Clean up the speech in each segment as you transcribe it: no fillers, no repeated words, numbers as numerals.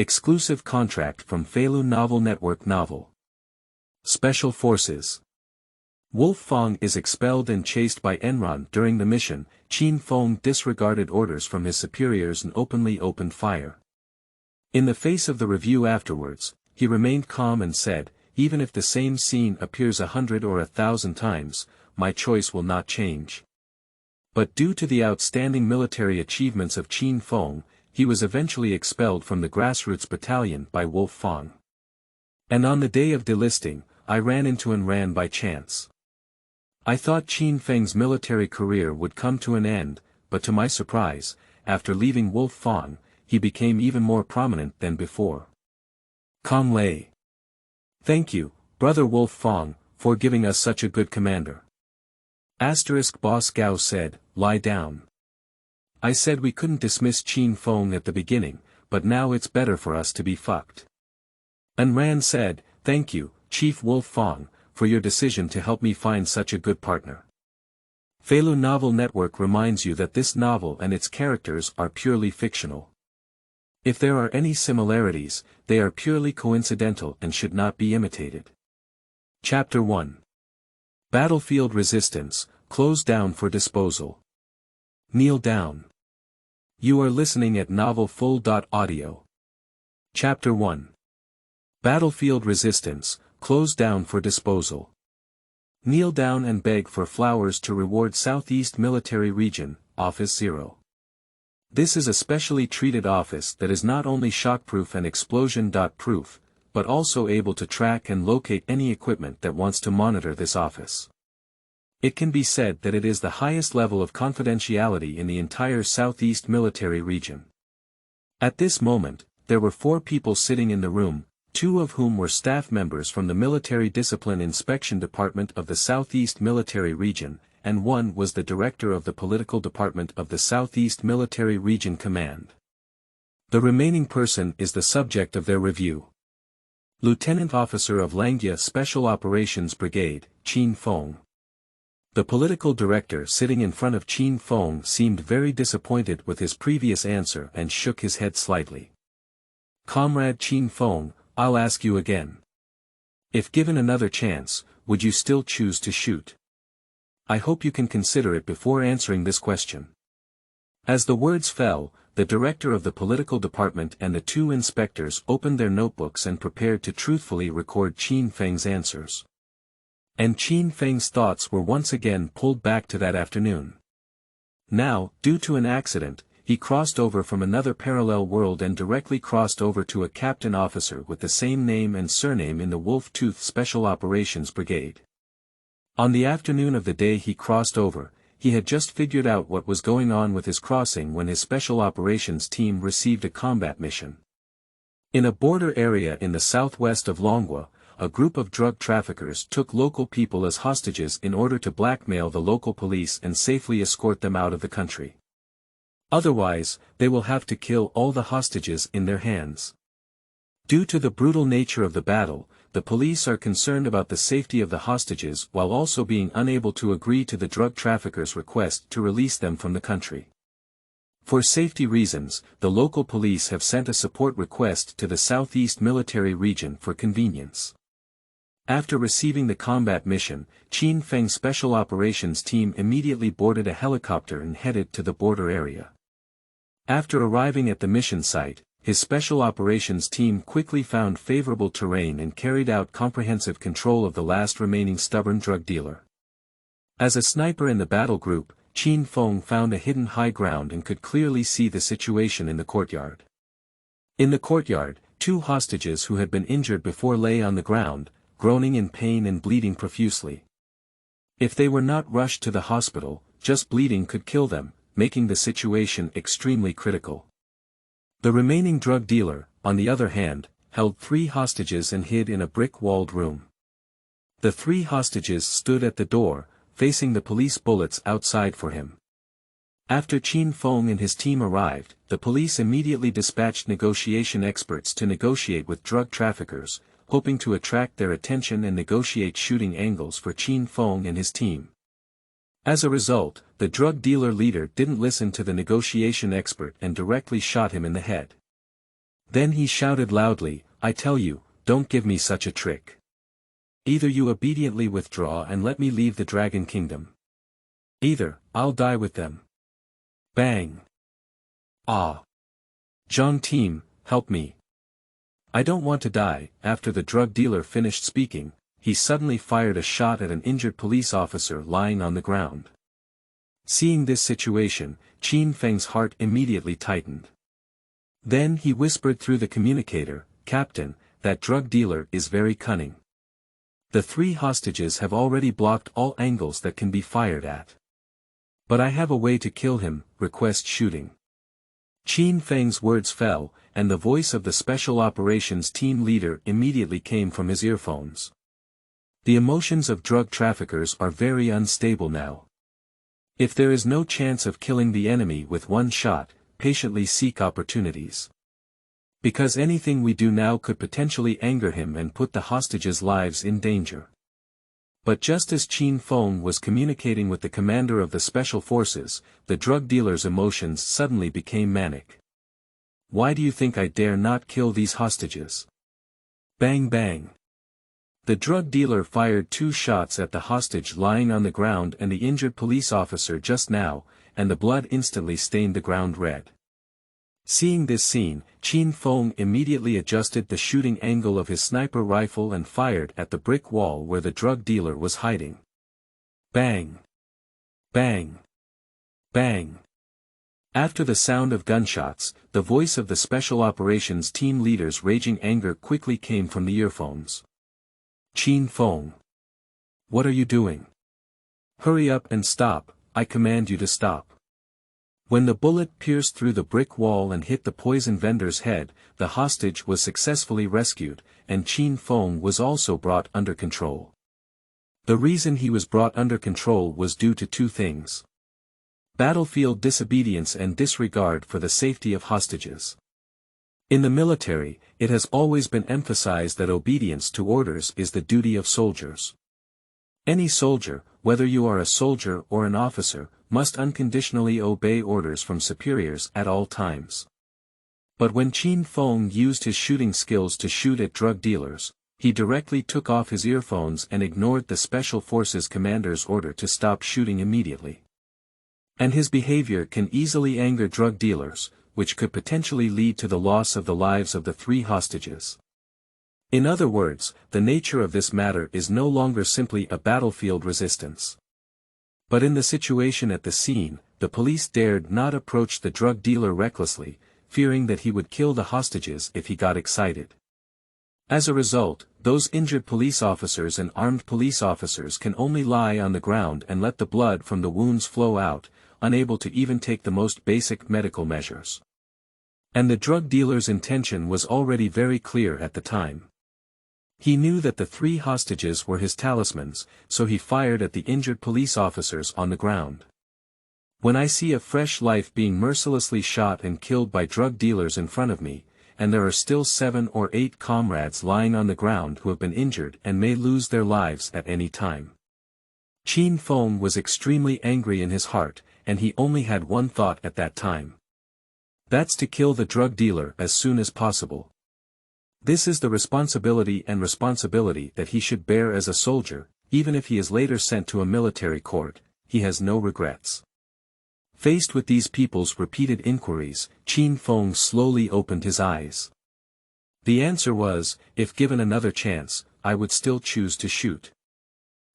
Exclusive contract from Feilu Novel Network Novel. Special Forces. Wolf Fang is expelled and chased by Enron during the mission. Qin Feng disregarded orders from his superiors and openly opened fire. In the face of the review afterwards, he remained calm and said, "Even if the same scene appears 100 or 1,000 times, my choice will not change." But due to the outstanding military achievements of Qin Feng, he was eventually expelled from the grassroots battalion by Wolf Fang. And on the day of delisting, I ran into Enron by chance. I thought Qin Feng's military career would come to an end, but to my surprise, after leaving Wolf Fang, he became even more prominent than before. Kang Lei. Thank you, Brother Wolf Fang, for giving us such a good commander. Boss Gao said, "Lie down." I said we couldn't dismiss Qin Feng at the beginning, but now it's better for us to be fucked. Enron said, "Thank you, Chief Wolf Fang, for your decision to help me find such a good partner." Feilu Novel Network reminds you that this novel and its characters are purely fictional. If there are any similarities, they are purely coincidental and should not be imitated. Chapter 1. Battlefield Resistance, closed down for disposal. Kneel down. You are listening at novelfull.audio. Chapter 1. Battlefield Resistance, closed down for disposal. Kneel down and beg for flowers to reward Southeast Military Region, Office 0. This is a specially treated office that is not only shockproof and explosion-proof, but also able to track and locate any equipment that wants to monitor this office. It can be said that it is the highest level of confidentiality in the entire Southeast Military Region. At this moment, there were 4 people sitting in the room, 2 of whom were staff members from the Military Discipline Inspection Department of the Southeast Military Region, and 1 was the director of the Political Department of the Southeast Military Region Command. The remaining person is the subject of their review. Lieutenant Officer of Langya Special Operations Brigade, Qin Feng. The political director sitting in front of Qin Feng seemed very disappointed with his previous answer and shook his head slightly. "Comrade Qin Feng, I'll ask you again. If given another chance, would you still choose to shoot? I hope you can consider it before answering this question." As the words fell, the director of the political department and the 2 inspectors opened their notebooks and prepared to truthfully record Qin Feng's answers. And Qin Feng's thoughts were once again pulled back to that afternoon. Now, due to an accident, he crossed over from another parallel world and directly crossed over to a captain officer with the same name and surname in the Wolf Tooth Special Operations Brigade. On the afternoon of the day he crossed over, he had just figured out what was going on with his crossing when his special operations team received a combat mission. In a border area in the southwest of Longwa, a group of drug traffickers took local people as hostages in order to blackmail the local police and safely escort them out of the country. Otherwise, they will have to kill all the hostages in their hands. Due to the brutal nature of the battle, the police are concerned about the safety of the hostages while also being unable to agree to the drug traffickers' request to release them from the country. For safety reasons, the local police have sent a support request to the Southeast Military Region for convenience. After receiving the combat mission, Qin Feng's Special Operations team immediately boarded a helicopter and headed to the border area. After arriving at the mission site, his Special Operations team quickly found favorable terrain and carried out comprehensive control of the last remaining stubborn drug dealer. As a sniper in the battle group, Qin Feng found a hidden high ground and could clearly see the situation in the courtyard. In the courtyard, 2 hostages who had been injured before lay on the ground, groaning in pain and bleeding profusely. If they were not rushed to the hospital, just bleeding could kill them, making the situation extremely critical. The remaining drug dealer, on the other hand, held 3 hostages and hid in a brick-walled room. The 3 hostages stood at the door, facing the police bullets outside for him. After Qin Feng and his team arrived, the police immediately dispatched negotiation experts to negotiate with drug traffickers, hoping to attract their attention and negotiate shooting angles for Qin Feng and his team. As a result, the drug dealer leader didn't listen to the negotiation expert and directly shot him in the head. Then he shouted loudly, "I tell you, don't give me such a trick. Either you obediently withdraw and let me leave the Dragon Kingdom. Either, I'll die with them." Bang! Ah! Zhang team, help me. I don't want to die. After the drug dealer finished speaking, he suddenly fired a shot at an injured police officer lying on the ground. Seeing this situation, Qin Feng's heart immediately tightened. Then he whispered through the communicator, "Captain, that drug dealer is very cunning. The 3 hostages have already blocked all angles that can be fired at. But I have a way to kill him, request shooting." Qin Feng's words fell, and the voice of the Special Operations Team leader immediately came from his earphones. The emotions of drug traffickers are very unstable now. If there is no chance of killing the enemy with one shot, patiently seek opportunities. Because anything we do now could potentially anger him and put the hostages' lives in danger. But just as Qin Feng was communicating with the commander of the special forces, the drug dealer's emotions suddenly became manic. "Why do you think I dare not kill these hostages?" Bang bang. The drug dealer fired 2 shots at the hostage lying on the ground and the injured police officer just now, and the blood instantly stained the ground red. Seeing this scene, Qin Feng immediately adjusted the shooting angle of his sniper rifle and fired at the brick wall where the drug dealer was hiding. Bang! Bang! Bang! After the sound of gunshots, the voice of the Special Operations Team leader's raging anger quickly came from the earphones. "Qin Feng! What are you doing? Hurry up and stop, I command you to stop." When the bullet pierced through the brick wall and hit the poison vendor's head, the hostage was successfully rescued, and Qin Feng was also brought under control. The reason he was brought under control was due to 2 things. Battlefield disobedience and disregard for the safety of hostages. In the military, it has always been emphasized that obedience to orders is the duty of soldiers. Any soldier, whether you are a soldier or an officer, must unconditionally obey orders from superiors at all times. But when Qin Feng used his shooting skills to shoot at drug dealers, he directly took off his earphones and ignored the Special Forces commander's order to stop shooting immediately. And his behavior can easily anger drug dealers, which could potentially lead to the loss of the lives of the 3 hostages. In other words, the nature of this matter is no longer simply a battlefield resistance. But in the situation at the scene, the police dared not approach the drug dealer recklessly, fearing that he would kill the hostages if he got excited. As a result, those injured police officers and armed police officers can only lie on the ground and let the blood from the wounds flow out, unable to even take the most basic medical measures. And the drug dealer's intention was already very clear at the time. He knew that the 3 hostages were his talismans, so he fired at the injured police officers on the ground. When I see a fresh life being mercilessly shot and killed by drug dealers in front of me, and there are still 7 or 8 comrades lying on the ground who have been injured and may lose their lives at any time. Qin Feng was extremely angry in his heart, and he only had one thought at that time. That's to kill the drug dealer as soon as possible. This is the responsibility that he should bear as a soldier, even if he is later sent to a military court, he has no regrets. Faced with these people's repeated inquiries, Qin Feng slowly opened his eyes. The answer was, if given another chance, I would still choose to shoot.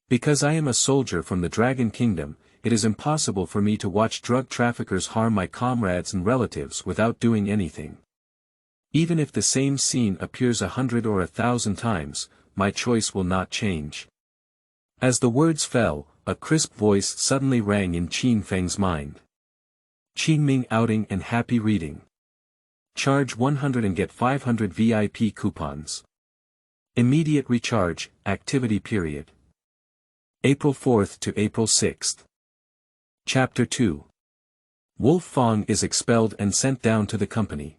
Because I am a soldier from the Dragon Kingdom, it is impossible for me to watch drug traffickers harm my comrades and relatives without doing anything. Even if the same scene appears 100 or 1,000 times, my choice will not change. As the words fell, a crisp voice suddenly rang in Qin Feng's mind. Qingming outing and happy reading. Charge 100 and get 500 VIP coupons. Immediate recharge, activity period. April 4th to April 6th. Chapter 2. Wolf Fang is expelled and sent down to the company.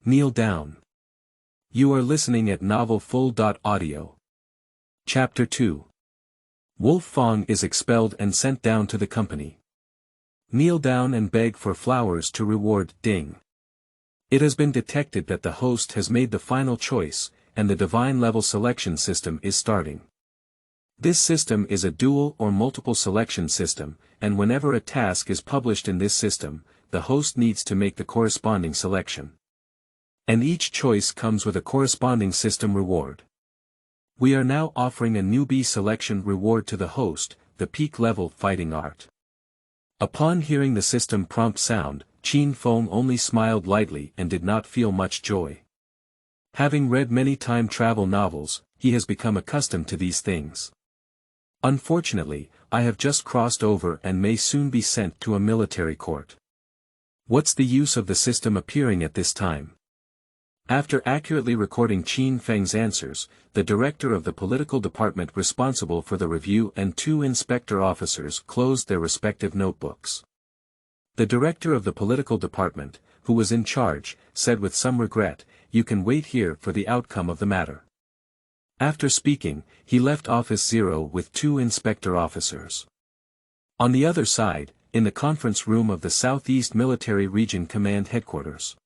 Kneel down. You are listening at novelfull.audio. Chapter 2. Wolf Fang is expelled and sent down to the company. Kneel down and beg for flowers to reward Ding. It has been detected that the host has made the final choice, and the divine level selection system is starting. This system is a dual or multiple selection system, and whenever a task is published in this system, the host needs to make the corresponding selection. And each choice comes with a corresponding system reward. We are now offering a newbie selection reward to the host, the peak level fighting art. Upon hearing the system prompt sound, Qin Feng only smiled lightly and did not feel much joy. Having read many time travel novels, he has become accustomed to these things. Unfortunately, I have just crossed over and may soon be sent to a military court. What's the use of the system appearing at this time? After accurately recording Qin Feng's answers, the director of the political department responsible for the review and 2 inspector officers closed their respective notebooks. The director of the political department, who was in charge, said with some regret, "You can wait here for the outcome of the matter." After speaking, he left Office 0 with 2 inspector officers. On the other side, in the conference room of the Southeast Military Region Command Headquarters.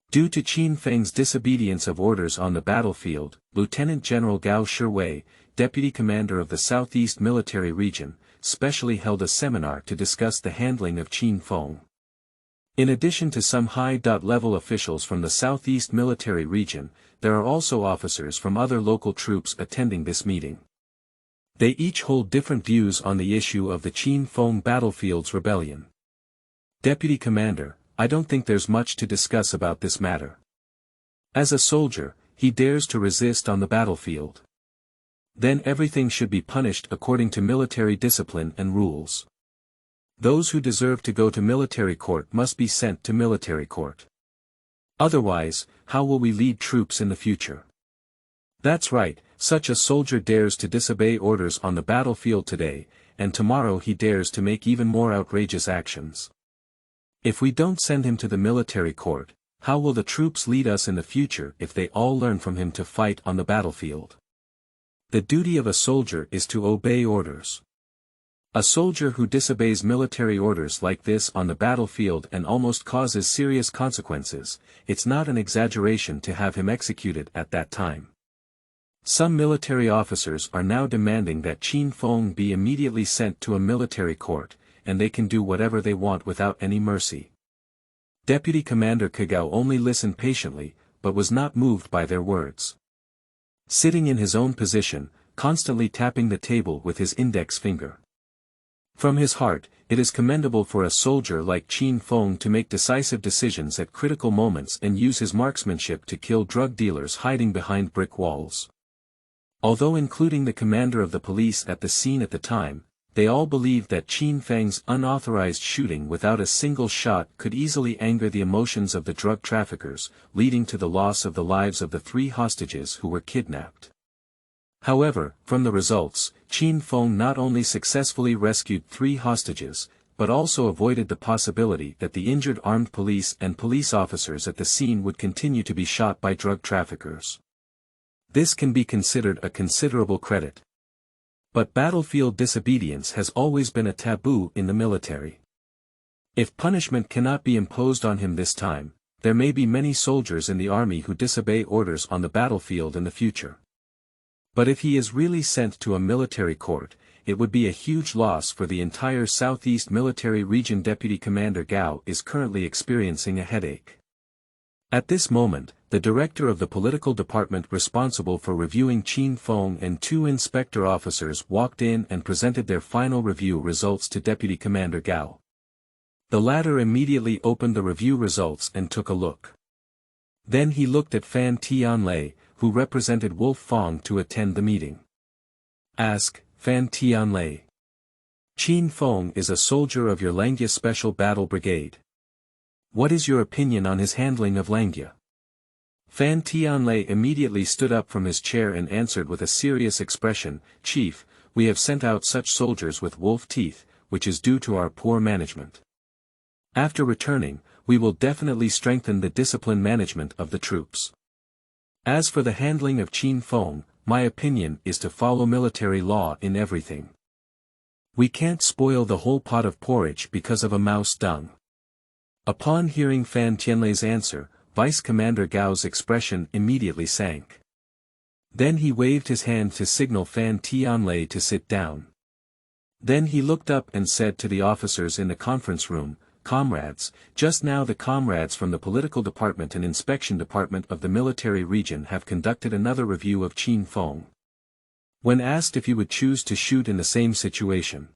Due to Qin Feng's disobedience of orders on the battlefield, Lieutenant General Gao Shiwei, Deputy Commander of the Southeast Military Region, specially held a seminar to discuss the handling of Qin Feng. In addition to some high-level officials from the Southeast Military Region, there are also officers from other local troops attending this meeting. They each hold different views on the issue of the Qin Feng battlefield's rebellion. Deputy Commander, I don't think there's much to discuss about this matter. As a soldier, he dares to resist on the battlefield. Then everything should be punished according to military discipline and rules. Those who deserve to go to military court must be sent to military court. Otherwise, how will we lead troops in the future? That's right, such a soldier dares to disobey orders on the battlefield today, and tomorrow he dares to make even more outrageous actions. If we don't send him to the military court, how will the troops lead us in the future if they all learn from him to fight on the battlefield? The duty of a soldier is to obey orders. A soldier who disobeys military orders like this on the battlefield and almost causes serious consequences, it's not an exaggeration to have him executed at that time. Some military officers are now demanding that Qin Feng be immediately sent to a military court, and they can do whatever they want without any mercy. Deputy Commander Kagao only listened patiently, but was not moved by their words. Sitting in his own position, constantly tapping the table with his index finger. From his heart, it is commendable for a soldier like Qin Feng to make decisive decisions at critical moments and use his marksmanship to kill drug dealers hiding behind brick walls. Although including the commander of the police at the scene at the time, they all believed that Qin Feng's unauthorized shooting without a single shot could easily anger the emotions of the drug traffickers, leading to the loss of the lives of the 3 hostages who were kidnapped. However, from the results, Qin Feng not only successfully rescued 3 hostages, but also avoided the possibility that the injured armed police and police officers at the scene would continue to be shot by drug traffickers. This can be considered a considerable credit. But battlefield disobedience has always been a taboo in the military. If punishment cannot be imposed on him this time, there may be many soldiers in the army who disobey orders on the battlefield in the future. But if he is really sent to a military court, it would be a huge loss for the entire Southeast Military Region. Deputy Commander Gao is currently experiencing a headache. At this moment, the director of the political department responsible for reviewing Qin Feng and 2 inspector officers walked in and presented their final review results to Deputy Commander Gao. The latter immediately opened the review results and took a look. Then he looked at Fan Tianlei, who represented Wolf Fang to attend the meeting. Ask, Fan Tianlei. Qin Feng is a soldier of your Langya Special Battle Brigade. What is your opinion on his handling of Langya? Fan Tianlei immediately stood up from his chair and answered with a serious expression, Chief, we have sent out such soldiers with wolf teeth, which is due to our poor management. After returning, we will definitely strengthen the discipline management of the troops. As for the handling of Qin Feng, my opinion is to follow military law in everything. We can't spoil the whole pot of porridge because of a mouse dung. Upon hearing Fan Tianlei's answer, Vice Commander Gao's expression immediately sank. Then he waved his hand to signal Fan Tianlei to sit down. Then he looked up and said to the officers in the conference room, "Comrades, just now the comrades from the Political Department and Inspection Department of the Military Region have conducted another review of Qin Feng." When asked if he would choose to shoot in the same situation,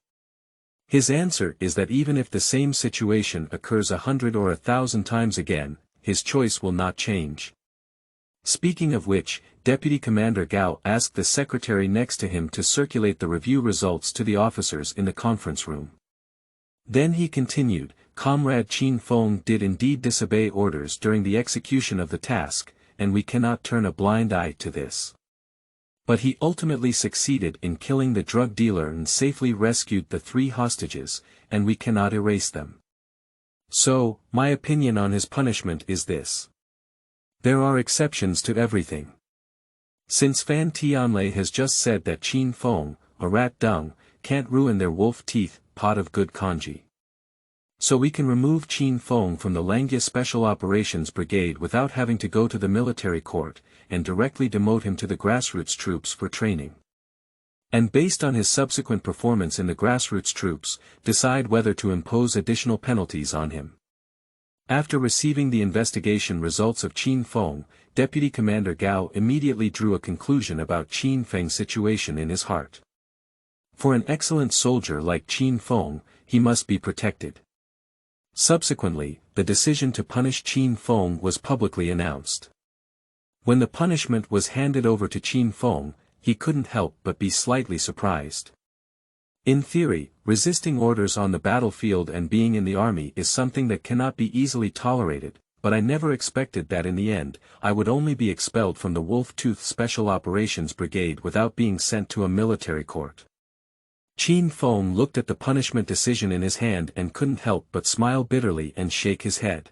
his answer is that even if the same situation occurs 100 or 1,000 times again, his choice will not change. Speaking of which, Deputy Commander Gao asked the secretary next to him to circulate the review results to the officers in the conference room. Then he continued, "Comrade Qin Feng did indeed disobey orders during the execution of the task, and we cannot turn a blind eye to this. But he ultimately succeeded in killing the drug dealer and safely rescued the 3 hostages, and we cannot erase them. So, my opinion on his punishment is this. There are exceptions to everything. Since Fan Tianlei has just said that Qin Feng, a rat dung, can't ruin their wolf teeth pot of good congee. So we can remove Qin Feng from the Langya Special Operations Brigade without having to go to the military court, and directly demote him to the grassroots troops for training. And based on his subsequent performance in the grassroots troops, decide whether to impose additional penalties on him." After receiving the investigation results of Qin Feng, Deputy Commander Gao immediately drew a conclusion about Qin Feng's situation in his heart. For an excellent soldier like Qin Feng, he must be protected. Subsequently, the decision to punish Qin Feng was publicly announced. When the punishment was handed over to Qin Feng, he couldn't help but be slightly surprised. In theory, resisting orders on the battlefield and being in the army is something that cannot be easily tolerated, but I never expected that in the end, I would only be expelled from the Wolf-Tooth Special Operations Brigade without being sent to a military court. Qin Feng looked at the punishment decision in his hand and couldn't help but smile bitterly and shake his head.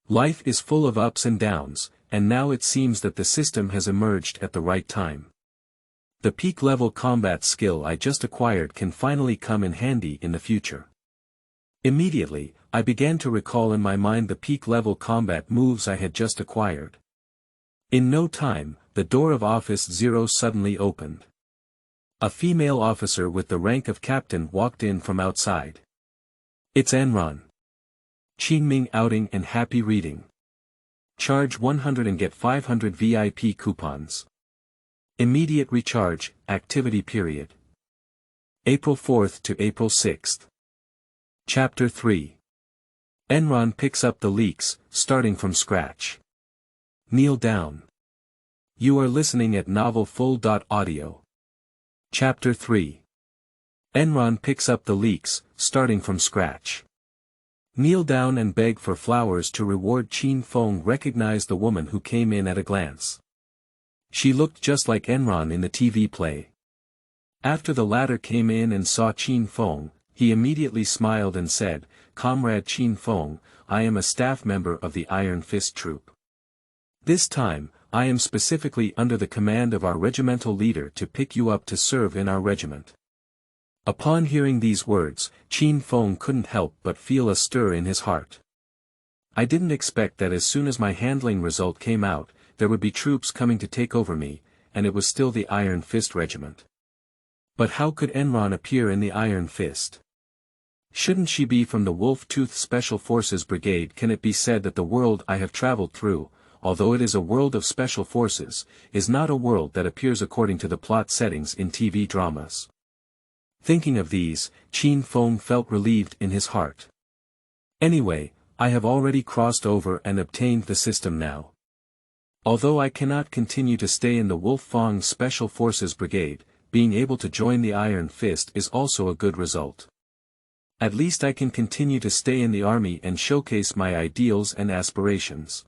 Life is full of ups and downs, and now it seems that the system has emerged at the right time. The peak-level combat skill I just acquired can finally come in handy in the future. Immediately, I began to recall in my mind the peak-level combat moves I had just acquired. In no time, the door of Office 0 suddenly opened. A female officer with the rank of captain walked in from outside. "It's Enron. Qingming outing and happy reading. Charge 100 and get 500 VIP coupons. Immediate recharge, activity period. April 4th to April 6th. Chapter 3. Enron picks up the leaks, starting from scratch. Kneel down. You are listening at novelfull.audio. Chapter 3. Enron picks up the leaks, starting from scratch. Kneel down and beg for flowers to reward. Qin Feng recognized the woman who came in at a glance. She looked just like Enron in the TV play. After the latter came in and saw Qin Feng, he immediately smiled and said, "Comrade Qin Feng, I am a staff member of the Iron Fist Troop. This time, I am specifically under the command of our regimental leader to pick you up to serve in our regiment." Upon hearing these words, Qin Feng couldn't help but feel a stir in his heart. I didn't expect that as soon as my handling result came out, there would be troops coming to take over me, and it was still the Iron Fist Regiment. But how could Enron appear in the Iron Fist? Shouldn't she be from the Wolf-Tooth Special Forces Brigade? Can it be said that the world I have traveled through, although it is a world of special forces, is not a world that appears according to the plot settings in TV dramas? Thinking of these, Qin Feng felt relieved in his heart. Anyway, I have already crossed over and obtained the system now. Although I cannot continue to stay in the Wolf Fang Special Forces Brigade, being able to join the Iron Fist is also a good result. At least I can continue to stay in the army and showcase my ideals and aspirations.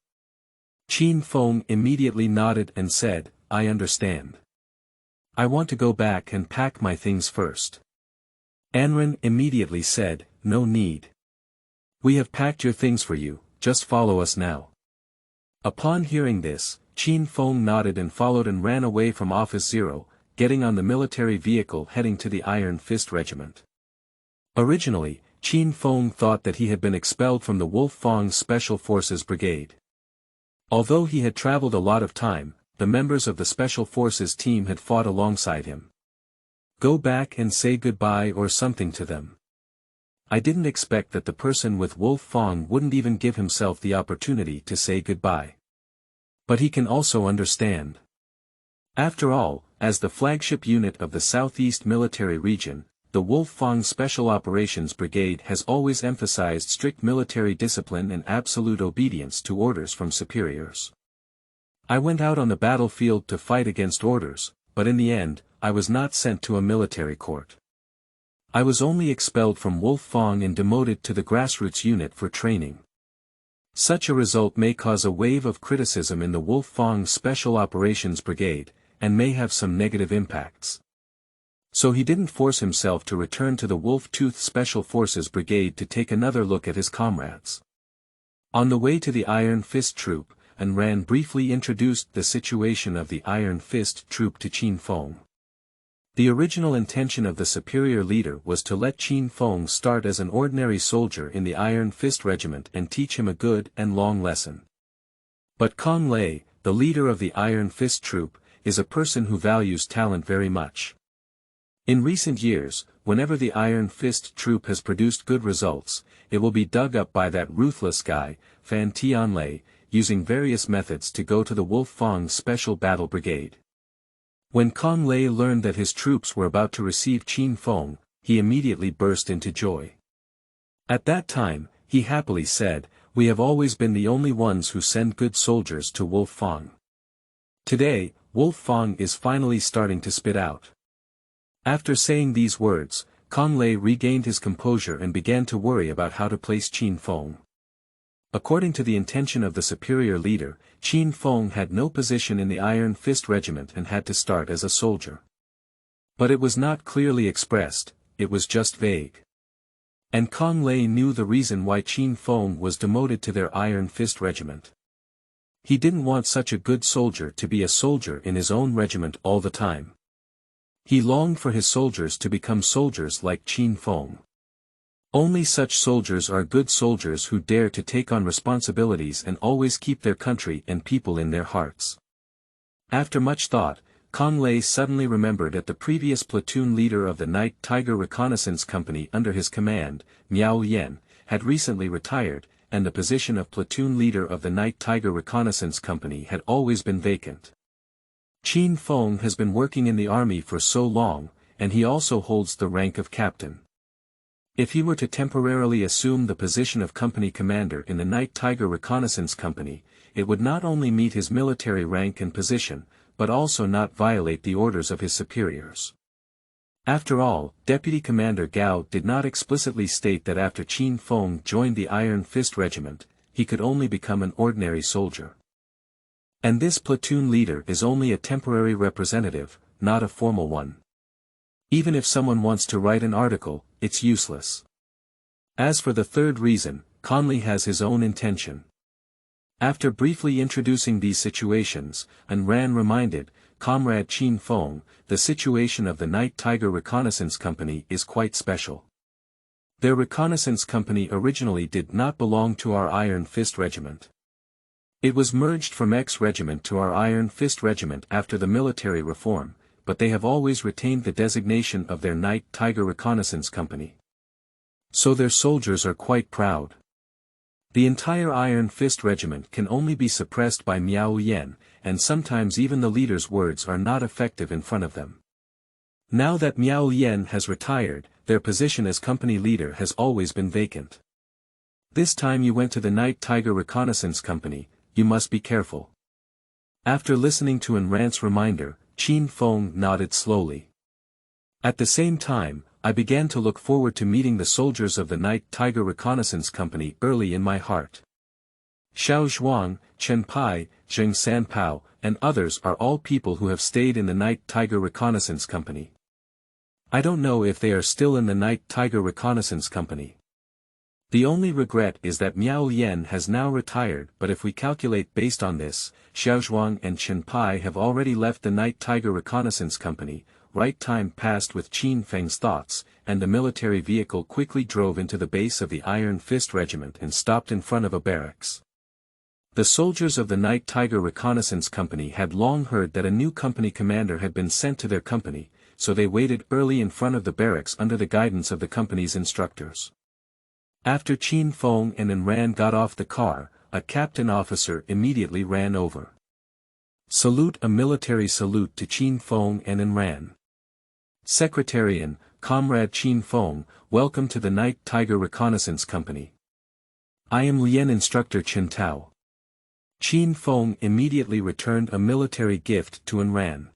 Qin Feng immediately nodded and said, "I understand. I want to go back and pack my things first." Enron immediately said, "No need. We have packed your things for you, just follow us now." Upon hearing this, Qin Feng nodded and followed and ran away from Office 0, getting on the military vehicle heading to the Iron Fist Regiment. Originally, Qin Feng thought that he had been expelled from the Wolf Fang Special Forces Brigade. Although he had traveled a lot of time, the members of the Special Forces team had fought alongside him. Go back and say goodbye or something to them. I didn't expect that the person with Wolf Fang wouldn't even give himself the opportunity to say goodbye. But he can also understand. After all, as the flagship unit of the Southeast Military Region, the Wolf Fang Special Operations Brigade has always emphasized strict military discipline and absolute obedience to orders from superiors. I went out on the battlefield to fight against orders, but in the end, I was not sent to a military court. I was only expelled from Wolf Fang and demoted to the grassroots unit for training. Such a result may cause a wave of criticism in the Wolf Fang Special Operations Brigade, and may have some negative impacts. So he didn't force himself to return to the Wolf Tooth Special Forces Brigade to take another look at his comrades. On the way to the Iron Fist Troop, Enron briefly introduced the situation of the Iron Fist Troop to Qin Feng. The original intention of the superior leader was to let Qin Feng start as an ordinary soldier in the Iron Fist Regiment and teach him a good and long lesson. But Kang Lei, the leader of the Iron Fist Troop, is a person who values talent very much. In recent years, whenever the Iron Fist Troop has produced good results, it will be dug up by that ruthless guy, Kang Lei, using various methods to go to the Wolf Fang Special Battle Brigade. When Kang Lei learned that his troops were about to receive Qin Feng, he immediately burst into joy. At that time, he happily said, "We have always been the only ones who send good soldiers to Wolf Fang. Today, Wolf Fang is finally starting to spit out." After saying these words, Kang Lei regained his composure and began to worry about how to place Qin Feng. According to the intention of the superior leader, Qin Feng had no position in the Iron Fist Regiment and had to start as a soldier. But it was not clearly expressed, it was just vague. And Kang Lei knew the reason why Qin Feng was demoted to their Iron Fist Regiment. He didn't want such a good soldier to be a soldier in his own regiment all the time. He longed for his soldiers to become soldiers like Qin Feng. Only such soldiers are good soldiers who dare to take on responsibilities and always keep their country and people in their hearts. After much thought, Kang Lei suddenly remembered that the previous platoon leader of the Night Tiger Reconnaissance Company under his command, Miao Yan, had recently retired, and the position of platoon leader of the Night Tiger Reconnaissance Company had always been vacant. Qin Feng has been working in the army for so long, and he also holds the rank of captain. If he were to temporarily assume the position of company commander in the Night Tiger Reconnaissance Company, it would not only meet his military rank and position, but also not violate the orders of his superiors. After all, Deputy Commander Gao did not explicitly state that after Qin Feng joined the Iron Fist Regiment, he could only become an ordinary soldier. And this platoon leader is only a temporary representative, not a formal one. Even if someone wants to write an article, it's useless. As for the third reason, Kang Lei has his own intention. After briefly introducing these situations, Enron reminded, Comrade Qin Feng, the situation of the Night Tiger Reconnaissance Company is quite special. Their reconnaissance company originally did not belong to our Iron Fist Regiment. It was merged from X Regiment to our Iron Fist Regiment after the military reform, but they have always retained the designation of their Night Tiger Reconnaissance Company. So their soldiers are quite proud. The entire Iron Fist Regiment can only be suppressed by Miao Yan, and sometimes even the leader's words are not effective in front of them. Now that Miao Yan has retired, their position as company leader has always been vacant. This time you went to the Night Tiger Reconnaissance Company, you must be careful. After listening to Enron's reminder, Qin Feng nodded slowly. At the same time, I began to look forward to meeting the soldiers of the Night Tiger Reconnaissance Company early in my heart. Xiao Zhuang, Chen Pai, Zheng Sanpao, and others are all people who have stayed in the Night Tiger Reconnaissance Company. I don't know if they are still in the Night Tiger Reconnaissance Company. The only regret is that Miao Yan has now retired, but if we calculate based on this, Xiaozhuang and Chen Pai have already left the Night Tiger Reconnaissance Company. Right time passed with Qin Feng's thoughts, and the military vehicle quickly drove into the base of the Iron Fist Regiment and stopped in front of a barracks. The soldiers of the Night Tiger Reconnaissance Company had long heard that a new company commander had been sent to their company, so they waited early in front of the barracks under the guidance of the company's instructors. After Qin Feng and Enron got off the car, a captain officer immediately ran over. Salute. A military salute to Qin Feng and Enron. Secretarian, Comrade Qin Feng, welcome to the Night Tiger Reconnaissance Company. I am Lien Instructor Qin. Qin Feng immediately returned a military gift to Enron.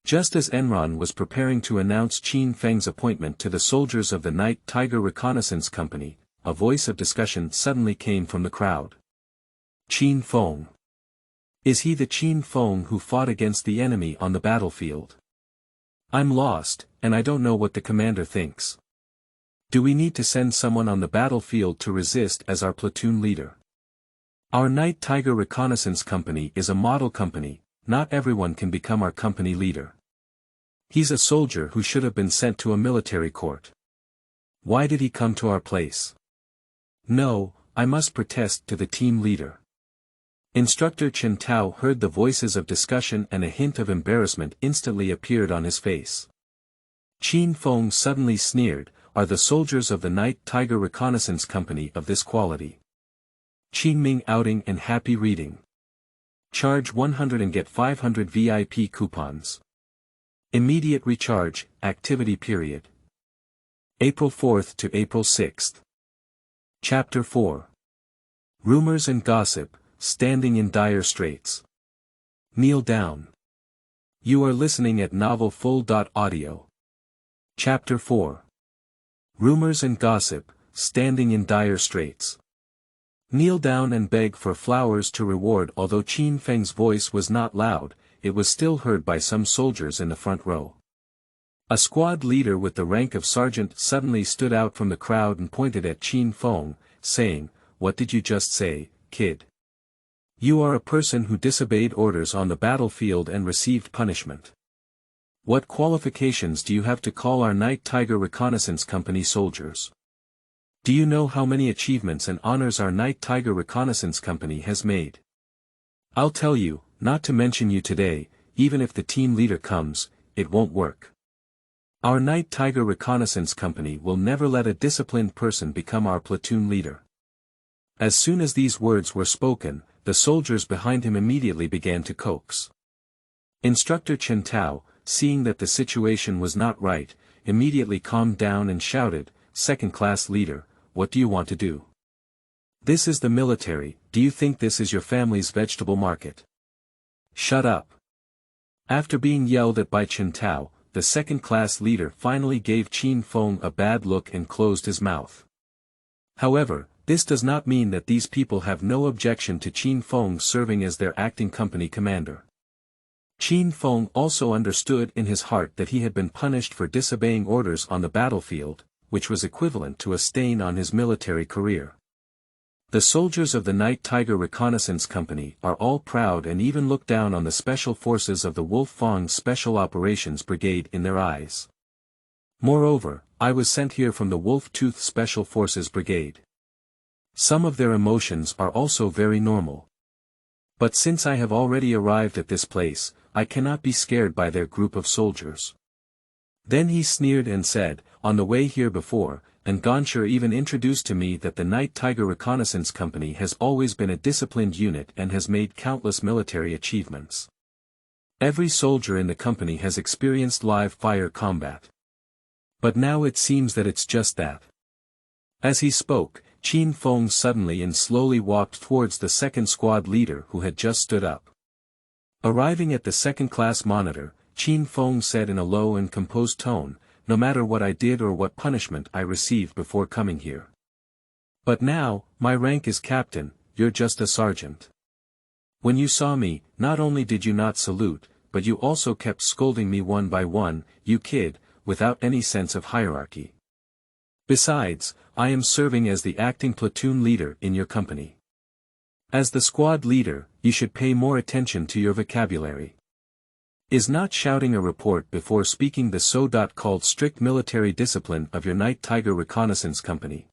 Just as Enron was preparing to announce Qin Feng's appointment to the soldiers of the Night Tiger Reconnaissance Company, a voice of discussion suddenly came from the crowd. Qin Feng. Is he the Qin Feng who fought against the enemy on the battlefield? I'm lost, and I don't know what the commander thinks. Do we need to send someone on the battlefield to resist as our platoon leader? Our Night Tiger Reconnaissance Company is a model company, not everyone can become our company leader. He's a soldier who should have been sent to a military court. Why did he come to our place? No, I must protest to the team leader. Instructor Qin heard the voices of discussion and a hint of embarrassment instantly appeared on his face. Qin Feng suddenly sneered, are the soldiers of the Night Tiger Reconnaissance Company of this quality? Qingming outing and happy reading. Charge 100 and get 500 VIP coupons. Immediate recharge, activity period. April 4th to April 6th. Chapter 4. Rumors and Gossip, Standing in Dire Straits. Kneel down. You are listening at novelfull.audio. Chapter 4. Rumors and Gossip, Standing in Dire Straits. Kneel down and beg for flowers to reward. Although Qin Feng's voice was not loud, it was still heard by some soldiers in the front row. A squad leader with the rank of sergeant suddenly stood out from the crowd and pointed at Qin Feng, saying, "What did you just say, kid? You are a person who disobeyed orders on the battlefield and received punishment. What qualifications do you have to call our Night Tiger Reconnaissance Company soldiers? Do you know how many achievements and honors our Night Tiger Reconnaissance Company has made? I'll tell you, not to mention you today, even if the team leader comes, it won't work. Our Night Tiger Reconnaissance Company will never let a disciplined person become our platoon leader." As soon as these words were spoken, the soldiers behind him immediately began to coax. Instructor Qin, seeing that the situation was not right, immediately calmed down and shouted, "Second-class leader, what do you want to do? This is the military, do you think this is your family's vegetable market? Shut up." After being yelled at by Qin, the second-class leader finally gave Qin Feng a bad look and closed his mouth. However, this does not mean that these people have no objection to Qin Feng serving as their acting company commander. Qin Feng also understood in his heart that he had been punished for disobeying orders on the battlefield, which was equivalent to a stain on his military career. The soldiers of the Night Tiger Reconnaissance Company are all proud and even look down on the special forces of the Wolf Fang Special Operations Brigade in their eyes. Moreover, I was sent here from the Wolf Tooth Special Forces Brigade. Some of their emotions are also very normal. But since I have already arrived at this place, I cannot be scared by their group of soldiers. Then he sneered and said, on the way here before, and Gonsher even introduced to me that the Night Tiger Reconnaissance Company has always been a disciplined unit and has made countless military achievements. Every soldier in the company has experienced live fire combat. But now it seems that it's just that. As he spoke, Qin Feng suddenly and slowly walked towards the second squad leader who had just stood up. Arriving at the second-class monitor, Qin Feng said in a low and composed tone, "No matter what I did or what punishment I received before coming here. But now, my rank is captain, you're just a sergeant. When you saw me, not only did you not salute, but you also kept scolding me one by one, you kid, without any sense of hierarchy. Besides, I am serving as the acting platoon leader in your company. As the squad leader, you should pay more attention to your vocabulary. Is not shouting a report before speaking the so-called strict military discipline of your Night Tiger Reconnaissance Company.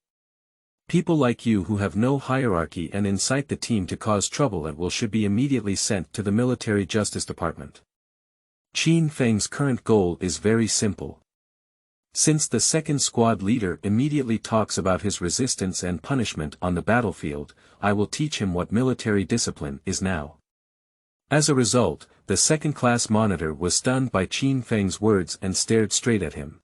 People like you who have no hierarchy and incite the team to cause trouble at will should be immediately sent to the military justice department. Qin Feng's current goal is very simple. Since the second squad leader immediately talks about his resistance and punishment on the battlefield, I will teach him what military discipline is now. As a result, the second-class monitor was stunned by Qin Feng's words and stared straight at him.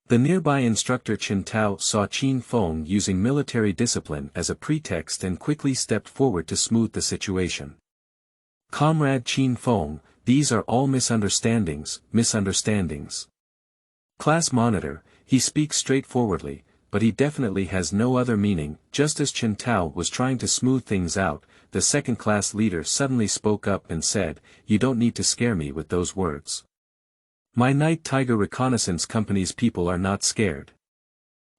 The nearby instructor Chen Tao saw Qin Feng using military discipline as a pretext and quickly stepped forward to smooth the situation. Comrade Qin Feng, these are all misunderstandings. Class monitor, he speaks straightforwardly, but he definitely has no other meaning. Just as Chen Tao was trying to smooth things out, the second-class leader suddenly spoke up and said, "You don't need to scare me with those words. My Night Tiger Reconnaissance Company's people are not scared.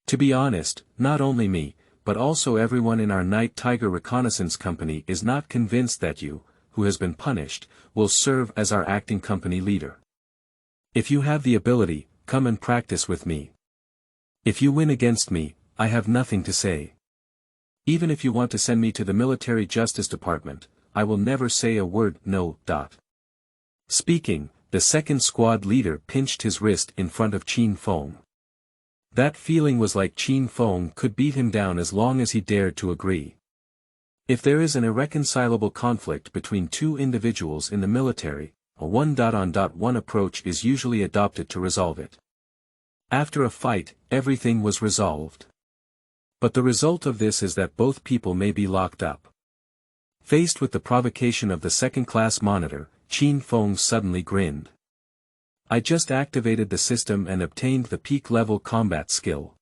To be honest, not only me, but also everyone in our Night Tiger Reconnaissance Company is not convinced that you, who has been punished, will serve as our acting company leader. If you have the ability, come and practice with me. If you win against me, I have nothing to say. Even if you want to send me to the military justice department, I will never say a word, no. Speaking, the second squad leader pinched his wrist in front of Qin Feng. That feeling was like Qin Feng could beat him down as long as he dared to agree. If there is an irreconcilable conflict between two individuals in the military, a 1-on-1 approach is usually adopted to resolve it. After a fight, everything was resolved. But the result of this is that both people may be locked up. Faced with the provocation of the second-class monitor, Qin Feng suddenly grinned. I just activated the system and obtained the peak-level combat skill.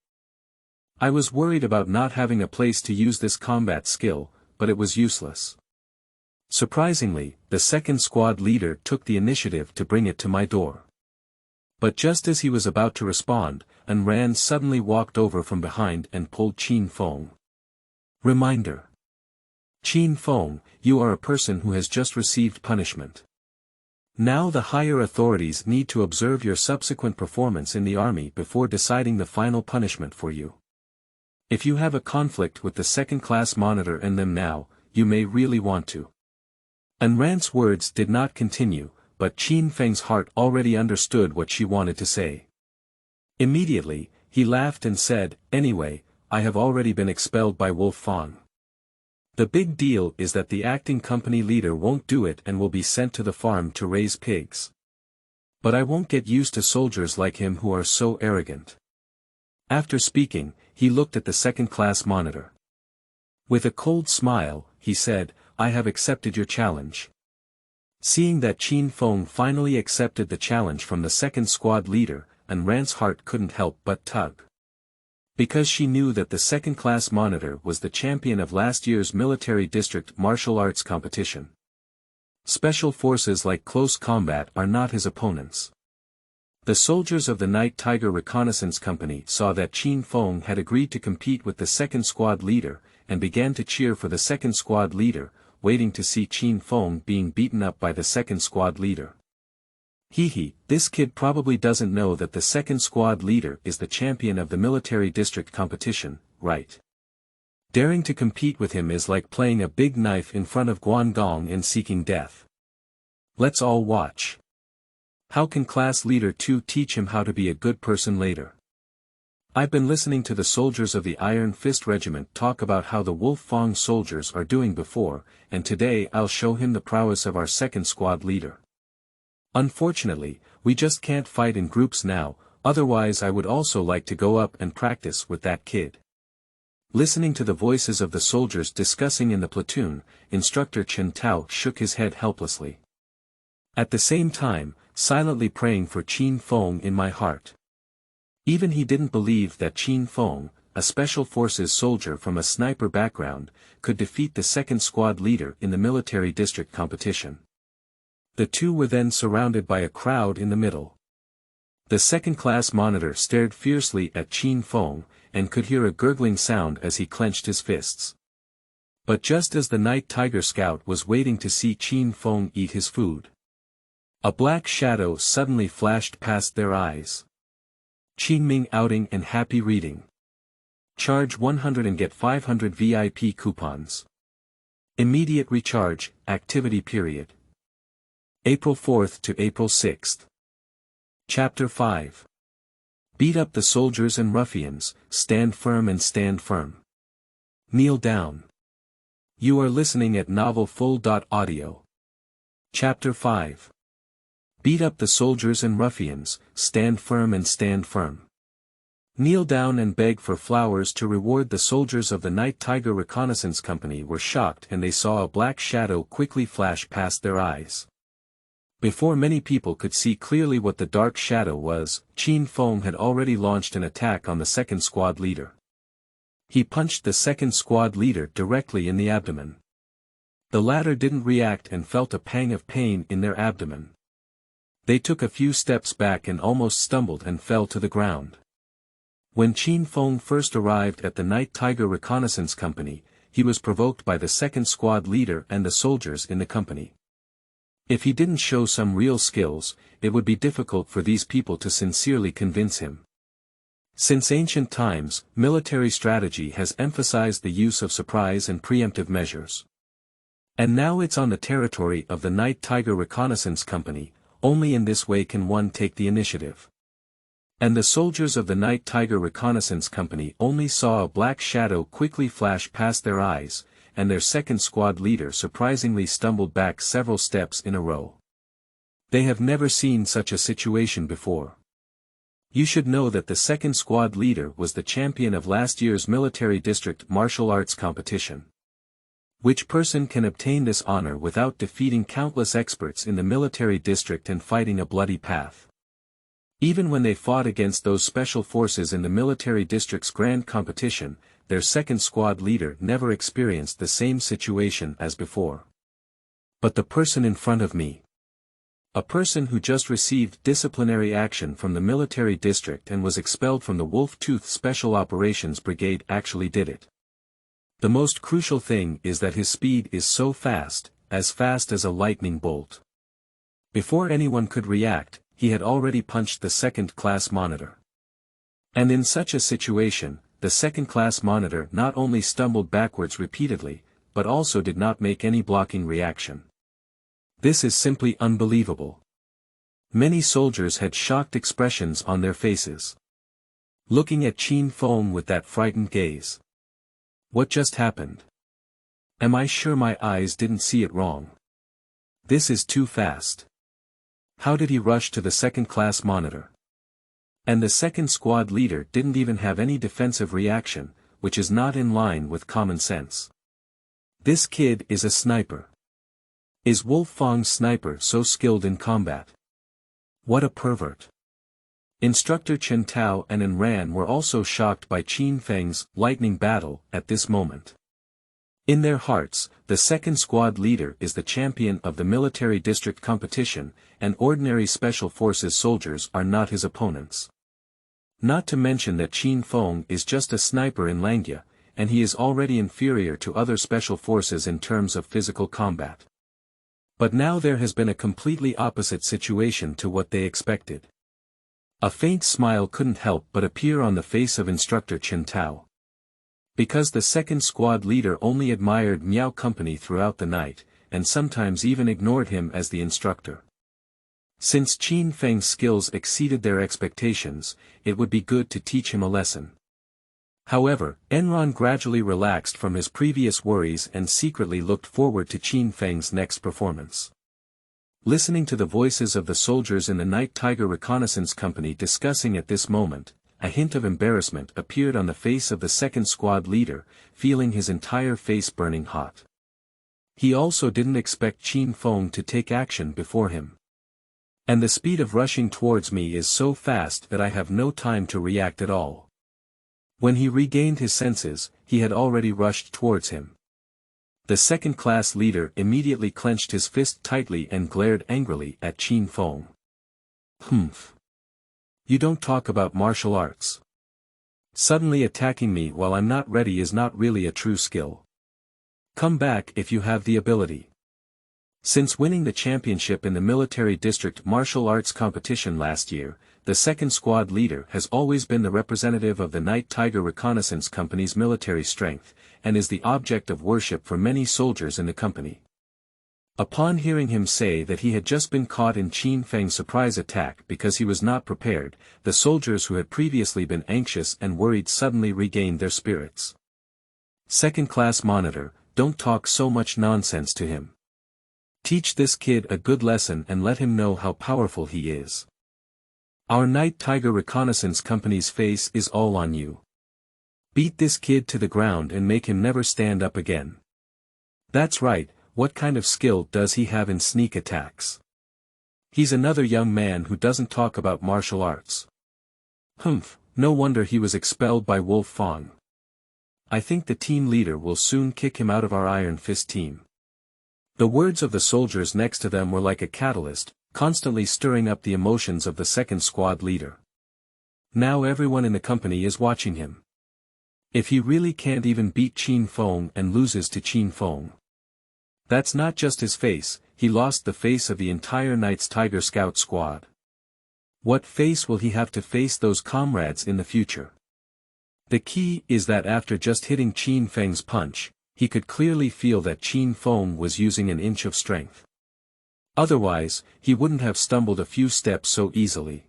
I was worried about not having a place to use this combat skill, but it was useless. Surprisingly, the second squad leader took the initiative to bring it to my door. But just as he was about to respond, Enron suddenly walked over from behind and pulled Qin Feng. Reminder. Qin Feng, you are a person who has just received punishment. Now the higher authorities need to observe your subsequent performance in the army before deciding the final punishment for you. If you have a conflict with the second-class monitor and them now, you may really want to. Enron's words did not continue, but Qin Feng's heart already understood what she wanted to say. Immediately, he laughed and said, "Anyway, I have already been expelled by Wolf Fang. The big deal is that the acting company leader won't do it and will be sent to the farm to raise pigs. But I won't get used to soldiers like him who are so arrogant." After speaking, he looked at the second-class monitor. With a cold smile, he said, "I have accepted your challenge." Seeing that Qin Feng finally accepted the challenge from the second squad leader, Enron's heart couldn't help but tug. Because she knew that the second-class monitor was the champion of last year's military district martial arts competition. Special forces like close combat are not his opponents. The soldiers of the Night Tiger Reconnaissance Company saw that Qin Feng had agreed to compete with the second squad leader, and began to cheer for the second squad leader, waiting to see Qin Feng being beaten up by the second squad leader. This kid probably doesn't know that the second squad leader is the champion of the military district competition, right? Daring to compete with him is like playing a big knife in front of Guangdong and seeking death. Let's all watch. How can class leader 2 teach him how to be a good person later? I've been listening to the soldiers of the Iron Fist Regiment talk about how the Wolf Fang soldiers are doing before, and today I'll show him the prowess of our second squad leader. Unfortunately, we just can't fight in groups now, otherwise I would also like to go up and practice with that kid. Listening to the voices of the soldiers discussing in the platoon, Instructor Chen Tao shook his head helplessly. At the same time, silently praying for Qin Feng in my heart. Even he didn't believe that Qin Feng, a special forces soldier from a sniper background, could defeat the second squad leader in the military district competition. The two were then surrounded by a crowd in the middle. The second-class monitor stared fiercely at Qin Feng, and could hear a gurgling sound as he clenched his fists. But just as the Night Tiger Scout was waiting to see Qin Feng eat his food, a black shadow suddenly flashed past their eyes. Qingming outing and happy reading. Charge 100 and get 500 VIP coupons. Immediate recharge, activity period. April 4th to April 6th. Chapter 5. Beat up the soldiers and ruffians, stand firm and stand firm. Kneel down. You are listening at novelfull.audio. Chapter 5. Beat up the soldiers and ruffians, stand firm and stand firm. Kneel down and beg for flowers to reward. The soldiers of the Night Tiger Reconnaissance Company were shocked and they saw a black shadow quickly flash past their eyes. Before many people could see clearly what the dark shadow was, Qin Feng had already launched an attack on the second squad leader. He punched the second squad leader directly in the abdomen. The latter didn't react and felt a pang of pain in their abdomen. They took a few steps back and almost stumbled and fell to the ground. When Qin Feng first arrived at the Night Tiger Reconnaissance Company, he was provoked by the second squad leader and the soldiers in the company. If he didn't show some real skills, it would be difficult for these people to sincerely convince him. Since ancient times, military strategy has emphasized the use of surprise and preemptive measures. And now it's on the territory of the Night Tiger Reconnaissance Company. Only in this way can one take the initiative. And the soldiers of the Night Tiger Reconnaissance Company only saw a black shadow quickly flash past their eyes, and their second squad leader surprisingly stumbled back several steps in a row. They have never seen such a situation before. You should know that the second squad leader was the champion of last year's military district martial arts competition. Which person can obtain this honor without defeating countless experts in the military district and fighting a bloody path? Even when they fought against those special forces in the military district's grand competition, their second squad leader never experienced the same situation as before. But the person in front of me, a person who just received disciplinary action from the military district and was expelled from the Wolf Tooth Special Operations Brigade, actually did it. The most crucial thing is that his speed is so fast as a lightning bolt. Before anyone could react, he had already punched the second-class monitor. And in such a situation, the second-class monitor not only stumbled backwards repeatedly, but also did not make any blocking reaction. This is simply unbelievable. Many soldiers had shocked expressions on their faces. Looking at Qin Feng with that frightened gaze. What just happened? Am I sure my eyes didn't see it wrong? This is too fast. How did he rush to the second-class monitor? And the second squad leader didn't even have any defensive reaction, which is not in line with common sense. This kid is a sniper. Is Wolf Fang's sniper so skilled in combat? What a pervert. Instructor chance.I and Enron were also shocked by Qin Feng's lightning battle at this moment. In their hearts, the second squad leader is the champion of the military district competition, and ordinary special forces soldiers are not his opponents. Not to mention that Qin Feng is just a sniper in Langya, and he is already inferior to other special forces in terms of physical combat. But now there has been a completely opposite situation to what they expected. A faint smile couldn't help but appear on the face of Instructor chance.I. Because the second squad leader only admired Miao Company throughout the night, and sometimes even ignored him as the instructor. Since Qin Feng's skills exceeded their expectations, it would be good to teach him a lesson. However, Enron gradually relaxed from his previous worries and secretly looked forward to Qin Feng's next performance. Listening to the voices of the soldiers in the Night Tiger Reconnaissance Company discussing at this moment, a hint of embarrassment appeared on the face of the second squad leader, feeling his entire face burning hot. He also didn't expect Qin Feng to take action before him. And the speed of rushing towards me is so fast that I have no time to react at all. When he regained his senses, he had already rushed towards him. The second-class leader immediately clenched his fist tightly and glared angrily at Qin Feng. Humph. You don't talk about martial arts. Suddenly attacking me while I'm not ready is not really a true skill. Come back if you have the ability. Since winning the championship in the military district martial arts competition last year, the second squad leader has always been the representative of the Night Tiger Reconnaissance Company's military strength, and is the object of worship for many soldiers in the company. Upon hearing him say that he had just been caught in Qin Feng's surprise attack because he was not prepared, the soldiers who had previously been anxious and worried suddenly regained their spirits. Second-class monitor, don't talk so much nonsense to him. Teach this kid a good lesson and let him know how powerful he is. Our Night Tiger Reconnaissance Company's face is all on you. Beat this kid to the ground and make him never stand up again. That's right, what kind of skill does he have in sneak attacks? He's another young man who doesn't talk about martial arts. Humph, no wonder he was expelled by Wolf Fang. I think the team leader will soon kick him out of our Iron Fist team. The words of the soldiers next to them were like a catalyst, constantly stirring up the emotions of the second squad leader. Now everyone in the company is watching him. If he really can't even beat Qin Feng and loses to Qin Feng. That's not just his face, he lost the face of the entire Night's Tiger Scout squad. What face will he have to face those comrades in the future? The key is that after just hitting Qin Feng's punch, he could clearly feel that Qin Feng was using an inch of strength. Otherwise, he wouldn't have stumbled a few steps so easily.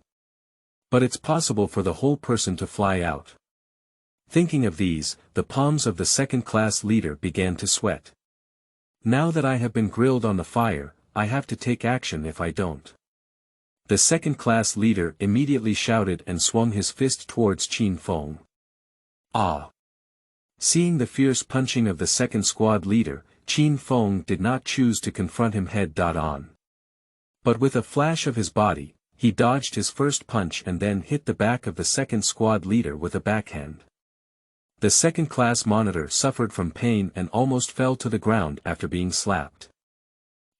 But it's possible for the whole person to fly out. Thinking of these, the palms of the second-class leader began to sweat. Now that I have been grilled on the fire, I have to take action if I don't. The second-class leader immediately shouted and swung his fist towards Qin Feng. Ah! Seeing the fierce punching of the second squad leader, Qin Feng did not choose to confront him head-on. But with a flash of his body, he dodged his first punch and then hit the back of the second squad leader with a backhand. The second-class monitor suffered from pain and almost fell to the ground after being slapped.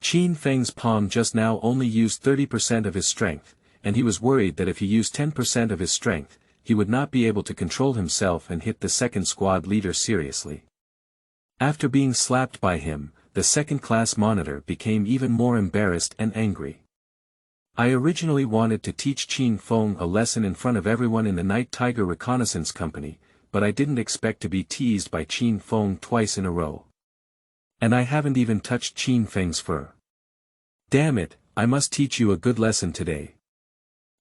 Qin Feng's palm just now only used 30% of his strength, and he was worried that if he used 10% of his strength, he would not be able to control himself and hit the second squad leader seriously. After being slapped by him, the second-class monitor became even more embarrassed and angry. I originally wanted to teach Qin Feng a lesson in front of everyone in the Night Tiger Reconnaissance Company, but I didn't expect to be teased by Qin Feng twice in a row. And I haven't even touched Qin Feng's fur. Damn it, I must teach you a good lesson today.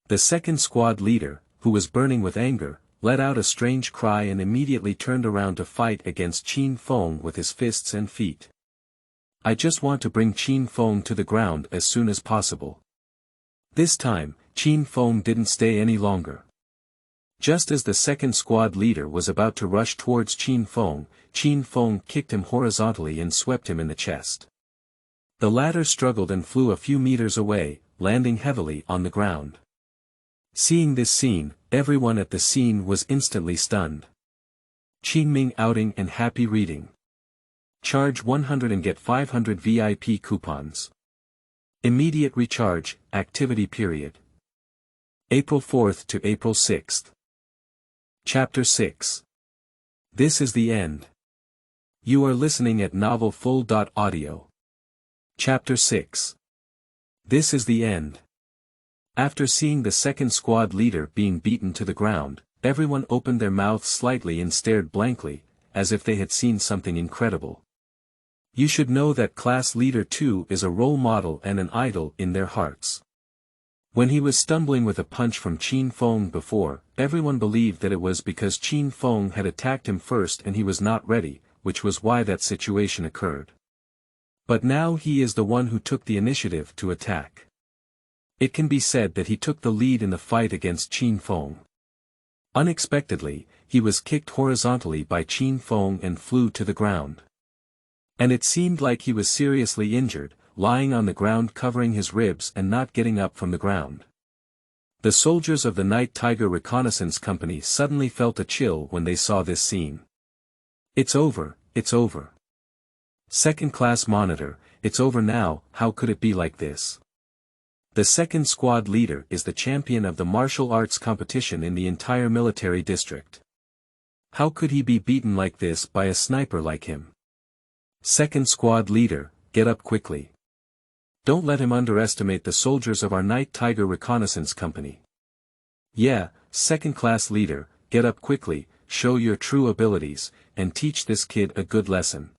The second squad leader, who was burning with anger, let out a strange cry and immediately turned around to fight against Qin Feng with his fists and feet. I just want to bring Qin Feng to the ground as soon as possible. This time, Qin Feng didn't stay any longer. Just as the second squad leader was about to rush towards Qin Feng kicked him horizontally and swept him in the chest. The latter struggled and flew a few meters away, landing heavily on the ground. Seeing this scene, everyone at the scene was instantly stunned. Qinming outing and happy reading. Charge 100 and get 500 VIP coupons. Immediate recharge, activity period. April 4th to April 6th. Chapter 6. This is the end. You are listening at novelfull.audio. Chapter 6. This is the end. After seeing the second squad leader being beaten to the ground, everyone opened their mouths slightly and stared blankly, as if they had seen something incredible. You should know that Class Leader 2 is a role model and an idol in their hearts. When he was stumbling with a punch from Qin Feng before, everyone believed that it was because Qin Feng had attacked him first and he was not ready, which was why that situation occurred. But now he is the one who took the initiative to attack. It can be said that he took the lead in the fight against Qin Feng. Unexpectedly, he was kicked horizontally by Qin Feng and flew to the ground. And it seemed like he was seriously injured, lying on the ground covering his ribs and not getting up from the ground. The soldiers of the Night Tiger Reconnaissance Company suddenly felt a chill when they saw this scene. It's over, it's over. Second-class monitor, it's over now, how could it be like this? The second squad leader is the champion of the martial arts competition in the entire military district. How could he be beaten like this by a sniper like him? Second squad leader, get up quickly. Don't let him underestimate the soldiers of our Night Tiger Reconnaissance Company. Yeah, second-class leader, get up quickly, show your true abilities, and teach this kid a good lesson.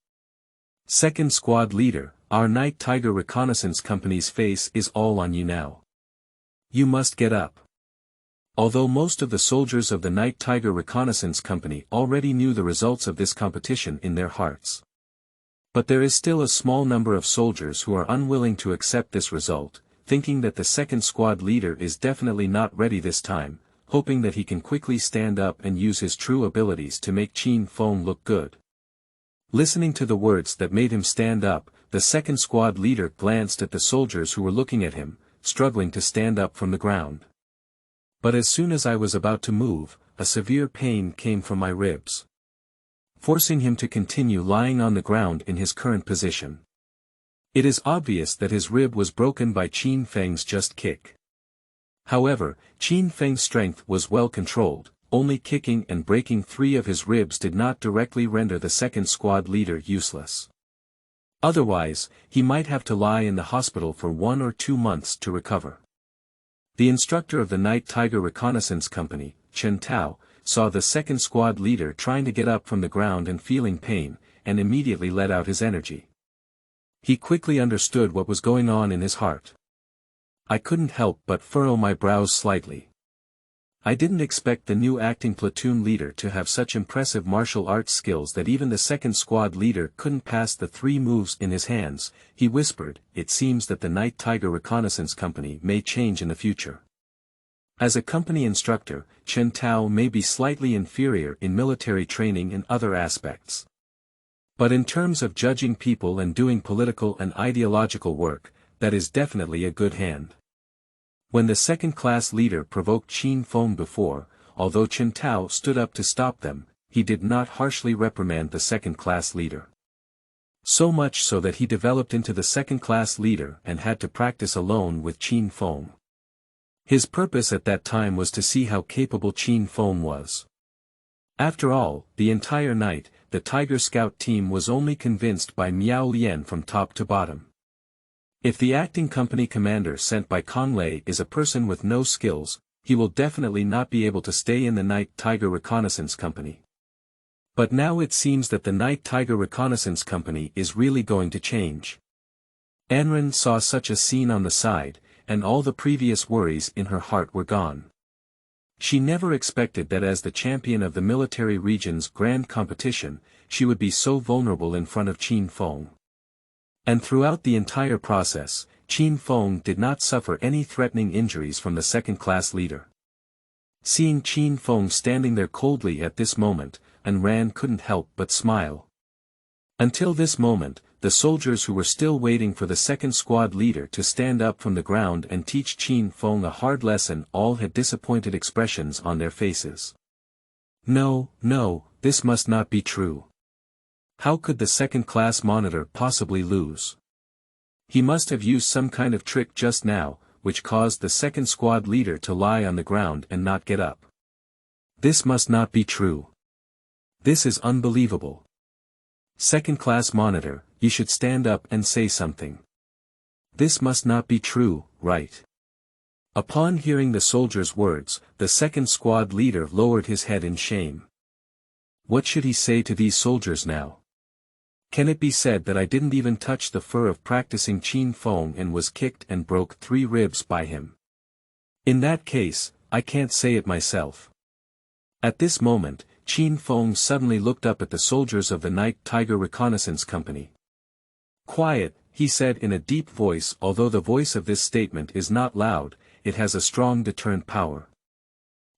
Second squad leader, our Night Tiger Reconnaissance Company's face is all on you now. You must get up. Although most of the soldiers of the Night Tiger Reconnaissance Company already knew the results of this competition in their hearts. But there is still a small number of soldiers who are unwilling to accept this result, thinking that the second squad leader is definitely not ready this time, hoping that he can quickly stand up and use his true abilities to make Qin Feng look good. Listening to the words that made him stand up, the second squad leader glanced at the soldiers who were looking at him, struggling to stand up from the ground. But as soon as I was about to move, a severe pain came from my ribs, forcing him to continue lying on the ground in his current position. It is obvious that his rib was broken by Qin Feng's just kick. However, Qin Feng's strength was well controlled, only kicking and breaking 3 of his ribs did not directly render the second squad leader useless. Otherwise, he might have to lie in the hospital for 1 or 2 months to recover. The instructor of the Night Tiger Reconnaissance Company, Chance.I, saw the second squad leader trying to get up from the ground and feeling pain, and immediately let out his energy. He quickly understood what was going on in his heart. I couldn't help but furrow my brows slightly. I didn't expect the new acting platoon leader to have such impressive martial arts skills that even the second squad leader couldn't pass the 3 moves in his hands. He whispered, "It seems that the Night Tiger Reconnaissance Company may change in the future. As a company instructor, Chance.I may be slightly inferior in military training and other aspects. But in terms of judging people and doing political and ideological work, that is definitely a good hand." When the second-class leader provoked Qin Feng before, although Chance.I stood up to stop them, he did not harshly reprimand the second-class leader. So much so that he developed into the second-class leader and had to practice alone with Qin Feng. His purpose at that time was to see how capable Qin Feng was. After all, the entire night, the Tiger Scout team was only convinced by Miao Lian from top to bottom. If the acting company commander sent by Kang Lei is a person with no skills, he will definitely not be able to stay in the Night Tiger Reconnaissance Company. But now it seems that the Night Tiger Reconnaissance Company is really going to change. Enron saw such a scene on the side, and all the previous worries in her heart were gone. She never expected that as the champion of the military region's grand competition, she would be so vulnerable in front of Qin Feng. And throughout the entire process, Qin Feng did not suffer any threatening injuries from the second-class leader. Seeing Qin Feng standing there coldly at this moment, Enron couldn't help but smile. Until this moment, the soldiers who were still waiting for the second squad leader to stand up from the ground and teach Qin Feng a hard lesson all had disappointed expressions on their faces. No, this must not be true. How could the second-class monitor possibly lose? He must have used some kind of trick just now, which caused the second squad leader to lie on the ground and not get up. This must not be true. This is unbelievable. Second-class monitor, you should stand up and say something. This must not be true, right? Upon hearing the soldier's words, the second squad leader lowered his head in shame. What should he say to these soldiers now? Can it be said that I didn't even touch the fur of practicing Qin Feng and was kicked and broke 3 ribs by him? In that case, I can't say it myself. At this moment, Qin Feng suddenly looked up at the soldiers of the Night Tiger Reconnaissance Company. "Quiet," he said in a deep voice. Although the voice of this statement is not loud, it has a strong deterrent power.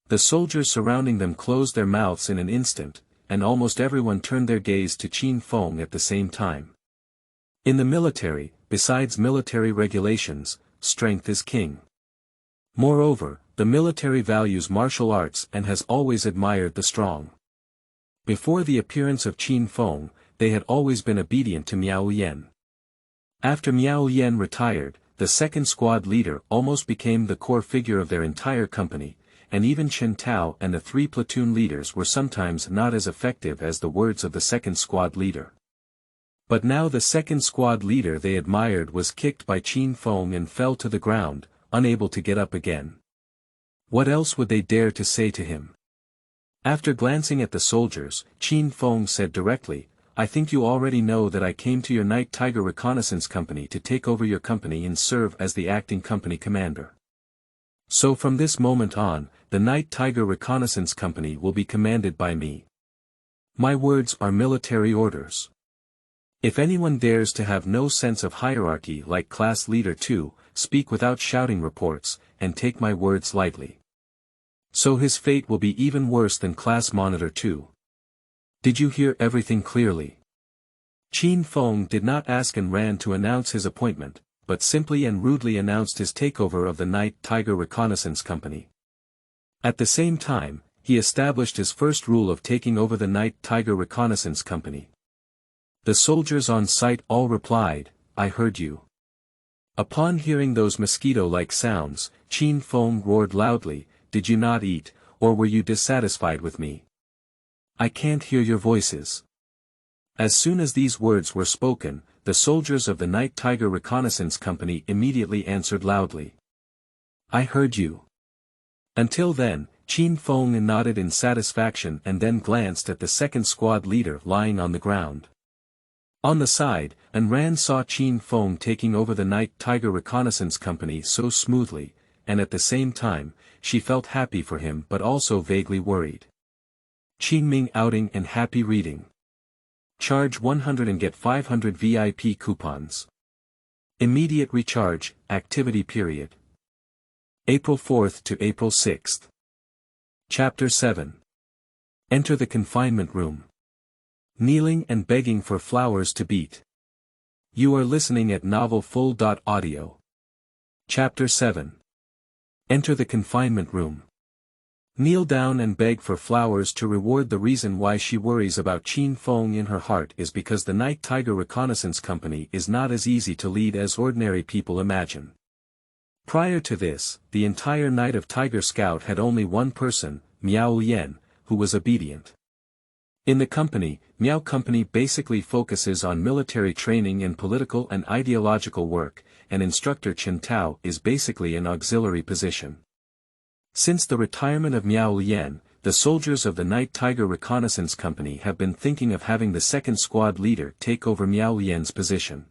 The soldiers surrounding them closed their mouths in an instant, and almost everyone turned their gaze to Qin Feng at the same time. In the military, besides military regulations, strength is king. Moreover, the military values martial arts and has always admired the strong. Before the appearance of Qin Feng, they had always been obedient to Miao Lian. After Miao Lian retired, the second squad leader almost became the core figure of their entire company, and even Chance.I and the 3 platoon leaders were sometimes not as effective as the words of the second squad leader. But now the second squad leader they admired was kicked by Qin Feng and fell to the ground, unable to get up again. What else would they dare to say to him? After glancing at the soldiers, Qin Feng said directly, I think you already know that I came to your Night Tiger Reconnaissance Company to take over your company and serve as the acting company commander. So from this moment on, the Night Tiger Reconnaissance Company will be commanded by me. My words are military orders. If anyone dares to have no sense of hierarchy like Class Leader 2, speak without shouting reports, and take my words lightly. So his fate will be even worse than Class Monitor 2. Did you hear everything clearly? Qin Feng did not ask and ran to announce his appointment, but simply and rudely announced his takeover of the Night Tiger Reconnaissance Company. At the same time, he established his first rule of taking over the Night Tiger Reconnaissance Company. The soldiers on site all replied, I heard you. Upon hearing those mosquito-like sounds, Qin Feng roared loudly, Did you not eat, or were you dissatisfied with me? I can't hear your voices. As soon as these words were spoken, the soldiers of the Night Tiger Reconnaissance Company immediately answered loudly. I heard you. Until then, Qin Feng nodded in satisfaction and then glanced at the second squad leader lying on the ground. On the side, Enron saw Qin Feng taking over the Night Tiger Reconnaissance Company so smoothly, and at the same time, she felt happy for him but also vaguely worried. Qingming outing and happy reading. Charge 100 and get 500 VIP coupons. Immediate recharge, activity period. April 4th to April 6th. Chapter 7. Enter the confinement room. Kneeling and begging for flowers to beat. You are listening at novelfull.audio. Chapter 7. Enter the confinement room. Kneel down and beg for flowers to reward. The reason why she worries about Qin Feng in her heart is because the Night Tiger Reconnaissance Company is not as easy to lead as ordinary people imagine. Prior to this, the entire Night of Tiger Scout had only one person, Miao Lian, who was obedient. In the company, Miao Company basically focuses on military training and political and ideological work, and Instructor Chen is basically an auxiliary position. Since the retirement of Miao Lian, the soldiers of the Night Tiger Reconnaissance Company have been thinking of having the second squad leader take over Miao Lian's position.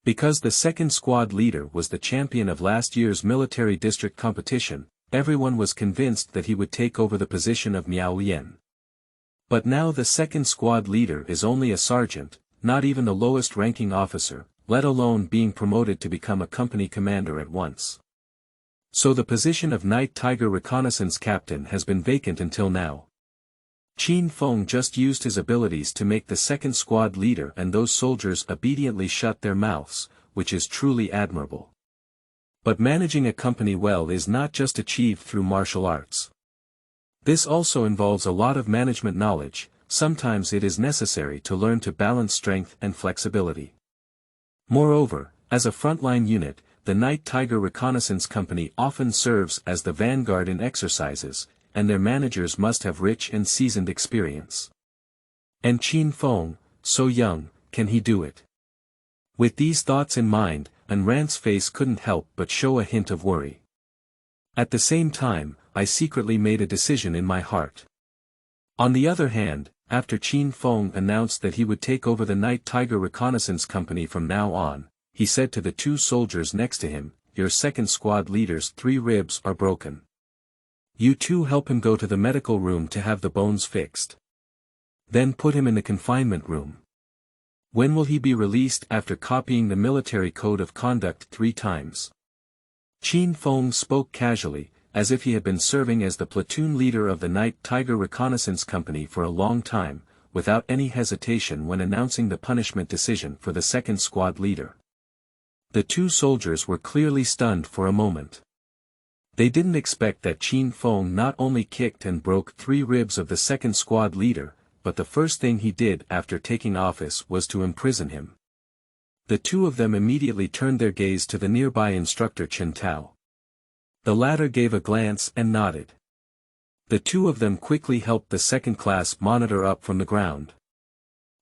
Because the second squad leader was the champion of last year's military district competition, everyone was convinced that he would take over the position of Miao Lian. But now the second squad leader is only a sergeant, not even the lowest ranking officer, let alone being promoted to become a company commander at once. So the position of Night Tiger Reconnaissance Captain has been vacant until now. Qin Feng just used his abilities to make the second squad leader and those soldiers obediently shut their mouths, which is truly admirable. But managing a company well is not just achieved through martial arts. This also involves a lot of management knowledge. Sometimes it is necessary to learn to balance strength and flexibility. Moreover, as a frontline unit, the Night Tiger Reconnaissance Company often serves as the vanguard in exercises, and their managers must have rich and seasoned experience. And Qin Feng, so young, can he do it? With these thoughts in mind, Enron's face couldn't help but show a hint of worry. At the same time, I secretly made a decision in my heart. On the other hand, after Qin Feng announced that he would take over the Night Tiger Reconnaissance Company from now on, he said to the two soldiers next to him, Your second squad leader's 3 ribs are broken. You two help him go to the medical room to have the bones fixed. Then put him in the confinement room. When will he be released? After copying the military code of conduct 3 times. Qin Feng spoke casually, as if he had been serving as the platoon leader of the Night Tiger Reconnaissance Company for a long time, without any hesitation when announcing the punishment decision for the second squad leader. The two soldiers were clearly stunned for a moment. They didn't expect that Qin Feng not only kicked and broke 3 ribs of the second squad leader, but the first thing he did after taking office was to imprison him. The two of them immediately turned their gaze to the nearby instructor Chen. The latter gave a glance and nodded. The two of them quickly helped the second-class monitor up from the ground.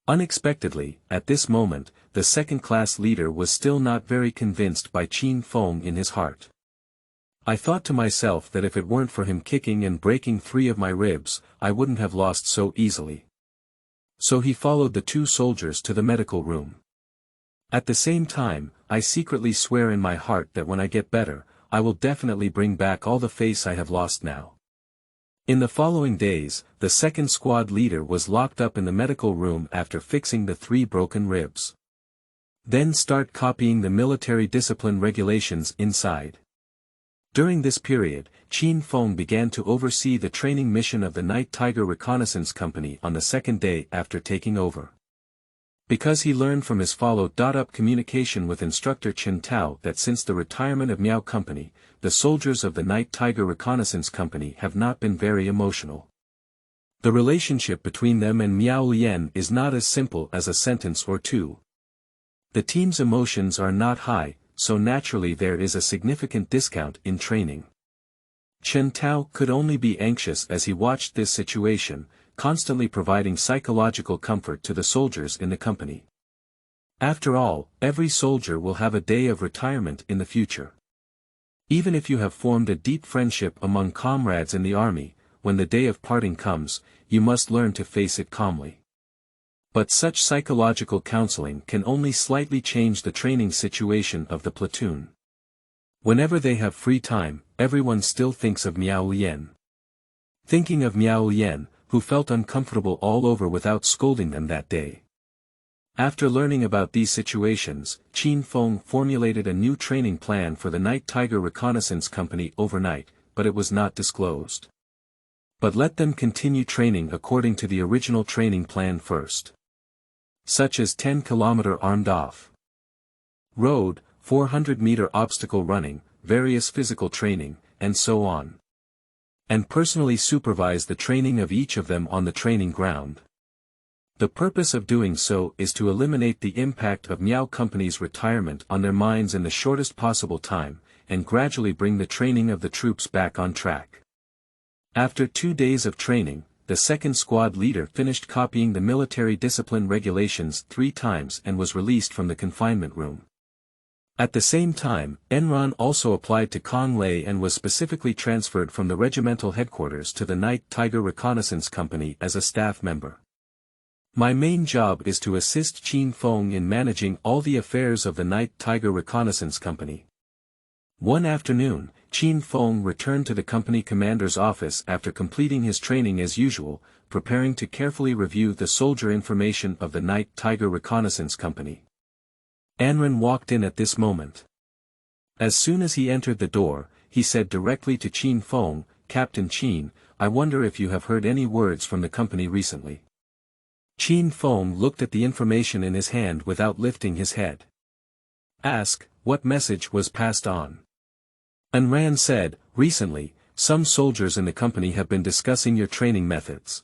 Unexpectedly, at this moment, the second-class leader was still not very convinced by Qin Feng in his heart. I thought to myself that if it weren't for him kicking and breaking 3 of my ribs, I wouldn't have lost so easily. So he followed the 2 soldiers to the medical room. At the same time, I secretly swear in my heart that when I get better, I will definitely bring back all the face I have lost now. In the following days, the second squad leader was locked up in the medical room after fixing the 3 broken ribs. Then start copying the military discipline regulations inside. During this period, Qin Feng began to oversee the training mission of the Night Tiger Reconnaissance Company on the second day after taking over. Because he learned from his follow-up communication with instructor Chen Tao that since the retirement of Miao Company, the soldiers of the Night Tiger Reconnaissance Company have not been very emotional. The relationship between them and Miao Lian is not as simple as a sentence or two. The team's emotions are not high, so naturally there is a significant discount in training. Chen Tao could only be anxious as he watched this situation, constantly providing psychological comfort to the soldiers in the company. After all, every soldier will have a day of retirement in the future. Even if you have formed a deep friendship among comrades in the army, when the day of parting comes, you must learn to face it calmly. But such psychological counseling can only slightly change the training situation of the platoon. Whenever they have free time, everyone still thinks of Miao Lian. Thinking of Miao Lian, who felt uncomfortable all over without scolding them that day. After learning about these situations, Qin Feng formulated a new training plan for the Night Tiger Reconnaissance Company overnight, but it was not disclosed. But let them continue training according to the original training plan first. Such as 10-kilometer armed off road, 400-meter obstacle running, various physical training, and so on. And personally supervise the training of each of them on the training ground. The purpose of doing so is to eliminate the impact of Miao Company's retirement on their minds in the shortest possible time, and gradually bring the training of the troops back on track. After 2 days of training, the second squad leader finished copying the military discipline regulations 3 times and was released from the confinement room. At the same time, Enron also applied to Kang Lei and was specifically transferred from the regimental headquarters to the Night Tiger Reconnaissance Company as a staff member. My main job is to assist Qin Feng in managing all the affairs of the Night Tiger Reconnaissance Company. One afternoon, Qin Feng returned to the company commander's office after completing his training as usual, preparing to carefully review the soldier information of the Night Tiger Reconnaissance Company. Enron walked in at this moment. As soon as he entered the door, he said directly to Qin Feng, "Captain Qin, I wonder if you have heard any words from the company recently." Qin Feng looked at the information in his hand without lifting his head. "Ask, what message was passed on?" Enron said, "Recently, some soldiers in the company have been discussing your training methods.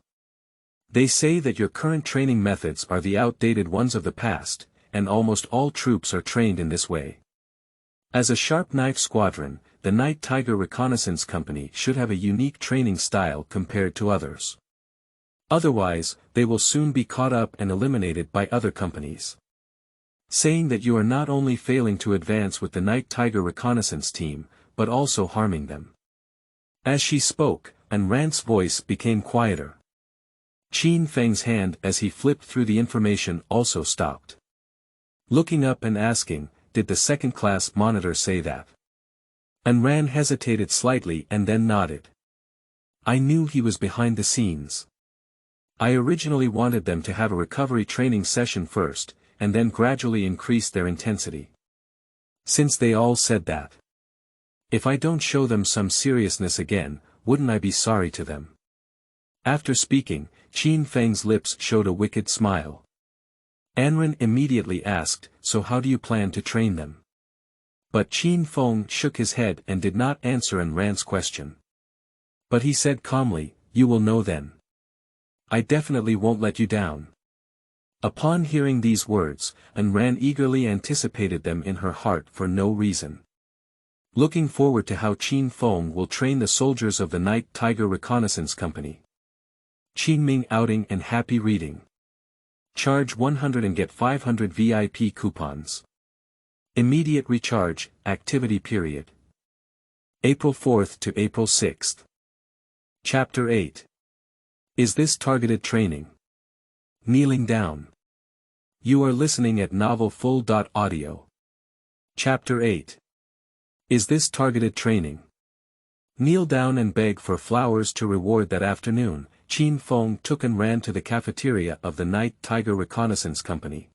They say that your current training methods are the outdated ones of the past, and almost all troops are trained in this way. As a sharp knife squadron, the Night Tiger Reconnaissance Company should have a unique training style compared to others. Otherwise, they will soon be caught up and eliminated by other companies. Saying that you are not only failing to advance with the Night Tiger Reconnaissance team, but also harming them." As she spoke, Enron's voice became quieter. Qin Feng's hand as he flipped through the information also stopped. Looking up and asking, "Did the second-class monitor say that?" Enron hesitated slightly and then nodded. "I knew he was behind the scenes. I originally wanted them to have a recovery training session first, and then gradually increase their intensity. Since they all said that. If I don't show them some seriousness again, wouldn't I be sorry to them?" After speaking, Qin Feng's lips showed a wicked smile. Enron immediately asked, "So how do you plan to train them?" But Qin Feng shook his head and did not answer Enron's question. But he said calmly, "You will know then. I definitely won't let you down." Upon hearing these words, Enron eagerly anticipated them in her heart for no reason. Looking forward to how Qin Feng will train the soldiers of the Night Tiger Reconnaissance Company. Qingming outing and happy reading. Charge 100 and get 500 VIP coupons. Immediate recharge, activity period. April 4th to April 6th. Chapter 8. Is this targeted training? Kneeling down. You are listening at novelfull.audio. Chapter 8. Is this targeted training? Kneel down and beg for flowers to reward. That afternoon, Qin Feng took and ran to the cafeteria of the Night Tiger Reconnaissance Company.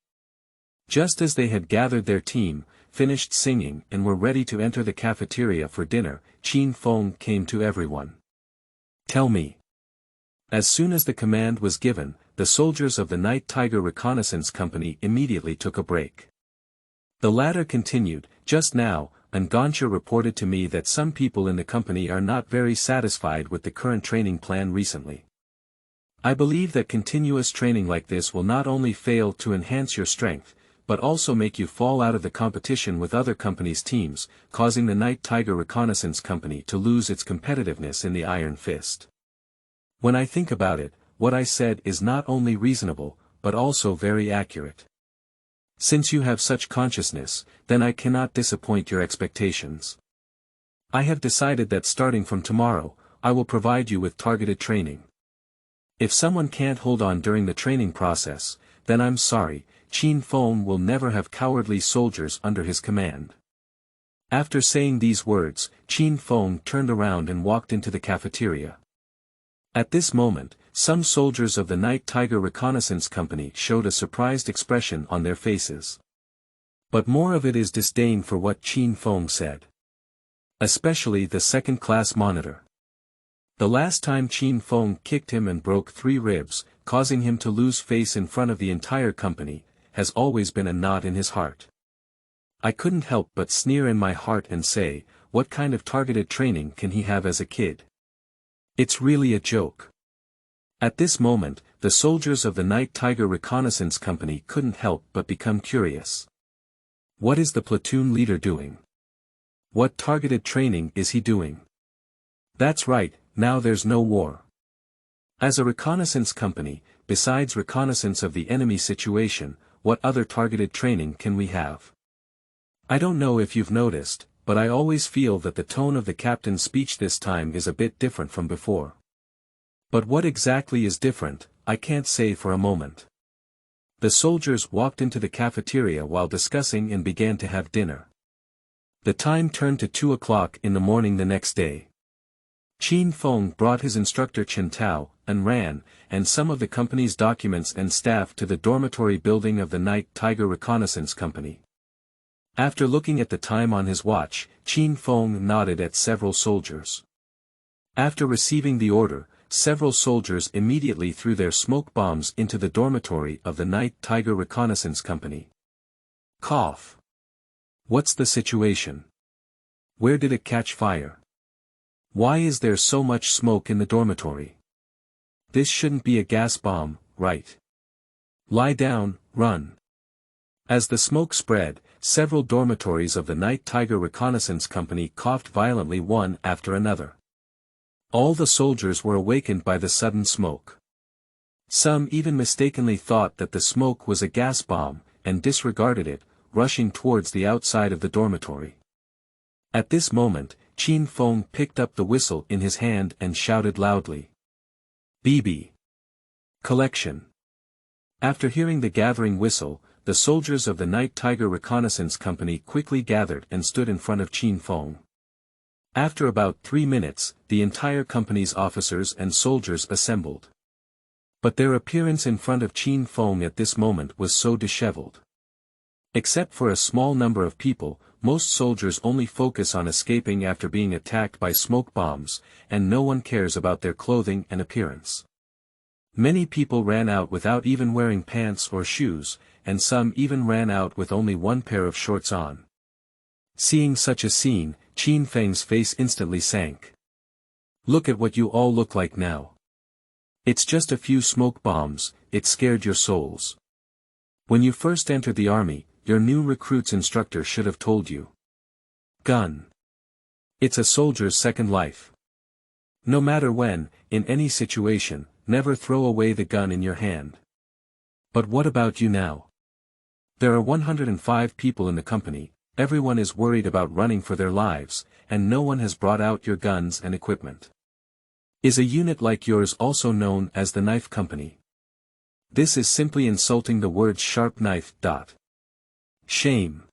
Just as they had gathered their team, finished singing and were ready to enter the cafeteria for dinner, Qin Feng came to everyone. Tell me. As soon as the command was given, the soldiers of the Night Tiger Reconnaissance Company immediately took a break. The latter continued, just now, Ngansha reported to me that some people in the company are not very satisfied with the current training plan recently. I believe that continuous training like this will not only fail to enhance your strength, but also make you fall out of the competition with other companies' teams, causing the Night Tiger Reconnaissance Company to lose its competitiveness in the Iron Fist. When I think about it, what I said is not only reasonable, but also very accurate. Since you have such consciousness, then I cannot disappoint your expectations. I have decided that starting from tomorrow, I will provide you with targeted training. If someone can't hold on during the training process, then I'm sorry, Qin Feng will never have cowardly soldiers under his command. After saying these words, Qin Feng turned around and walked into the cafeteria. At this moment, some soldiers of the Night Tiger Reconnaissance Company showed a surprised expression on their faces. But more of it is disdain for what Qin Feng said. Especially the second-class monitor. The last time Qin Feng kicked him and broke 3 ribs, causing him to lose face in front of the entire company, has always been a knot in his heart. I couldn't help but sneer in my heart and say, what kind of targeted training can he have as a kid? It's really a joke. At this moment, the soldiers of the Night Tiger Reconnaissance Company couldn't help but become curious. What is the platoon leader doing? What targeted training is he doing? That's right, now there's no war. As a reconnaissance company, besides reconnaissance of the enemy situation, what other targeted training can we have? I don't know if you've noticed, but I always feel that the tone of the captain's speech this time is a bit different from before. But what exactly is different, I can't say for a moment. The soldiers walked into the cafeteria while discussing and began to have dinner. The time turned to 2 o'clock in the morning the next day. Qin Feng brought his instructor chance.I, and some of the company's documents and staff to the dormitory building of the Night Tiger Reconnaissance Company. After looking at the time on his watch, Qin Feng nodded at several soldiers. After receiving the order, several soldiers immediately threw their smoke bombs into the dormitory of the Night Tiger Reconnaissance Company. Cough. What's the situation? Where did it catch fire? Why is there so much smoke in the dormitory? This shouldn't be a gas bomb, right? Lie down, run. As the smoke spread, several dormitories of the Night Tiger Reconnaissance Company coughed violently one after another. All the soldiers were awakened by the sudden smoke. Some even mistakenly thought that the smoke was a gas bomb, and disregarded it, rushing towards the outside of the dormitory. At this moment, Qin Feng picked up the whistle in his hand and shouted loudly. BB. Collection. After hearing the gathering whistle, the soldiers of the Night Tiger Reconnaissance Company quickly gathered and stood in front of Qin Feng. After about 3 minutes, the entire company's officers and soldiers assembled. But their appearance in front of Qin Feng at this moment was so disheveled. Except for a small number of people, most soldiers only focus on escaping after being attacked by smoke bombs, and no one cares about their clothing and appearance. Many people ran out without even wearing pants or shoes, and some even ran out with only one pair of shorts on. Seeing such a scene, Qin Feng's face instantly sank. Look at what you all look like now. It's just a few smoke bombs, it scared your souls. When you first entered the army, your new recruit's instructor should have told you. Gun. It's a soldier's second life. No matter when, in any situation, never throw away the gun in your hand. But what about you now? There are 105 people in the company, everyone is worried about running for their lives, and no one has brought out your guns and equipment. Is a unit like yours also known as the knife company? This is simply insulting the word sharp knife. Shame.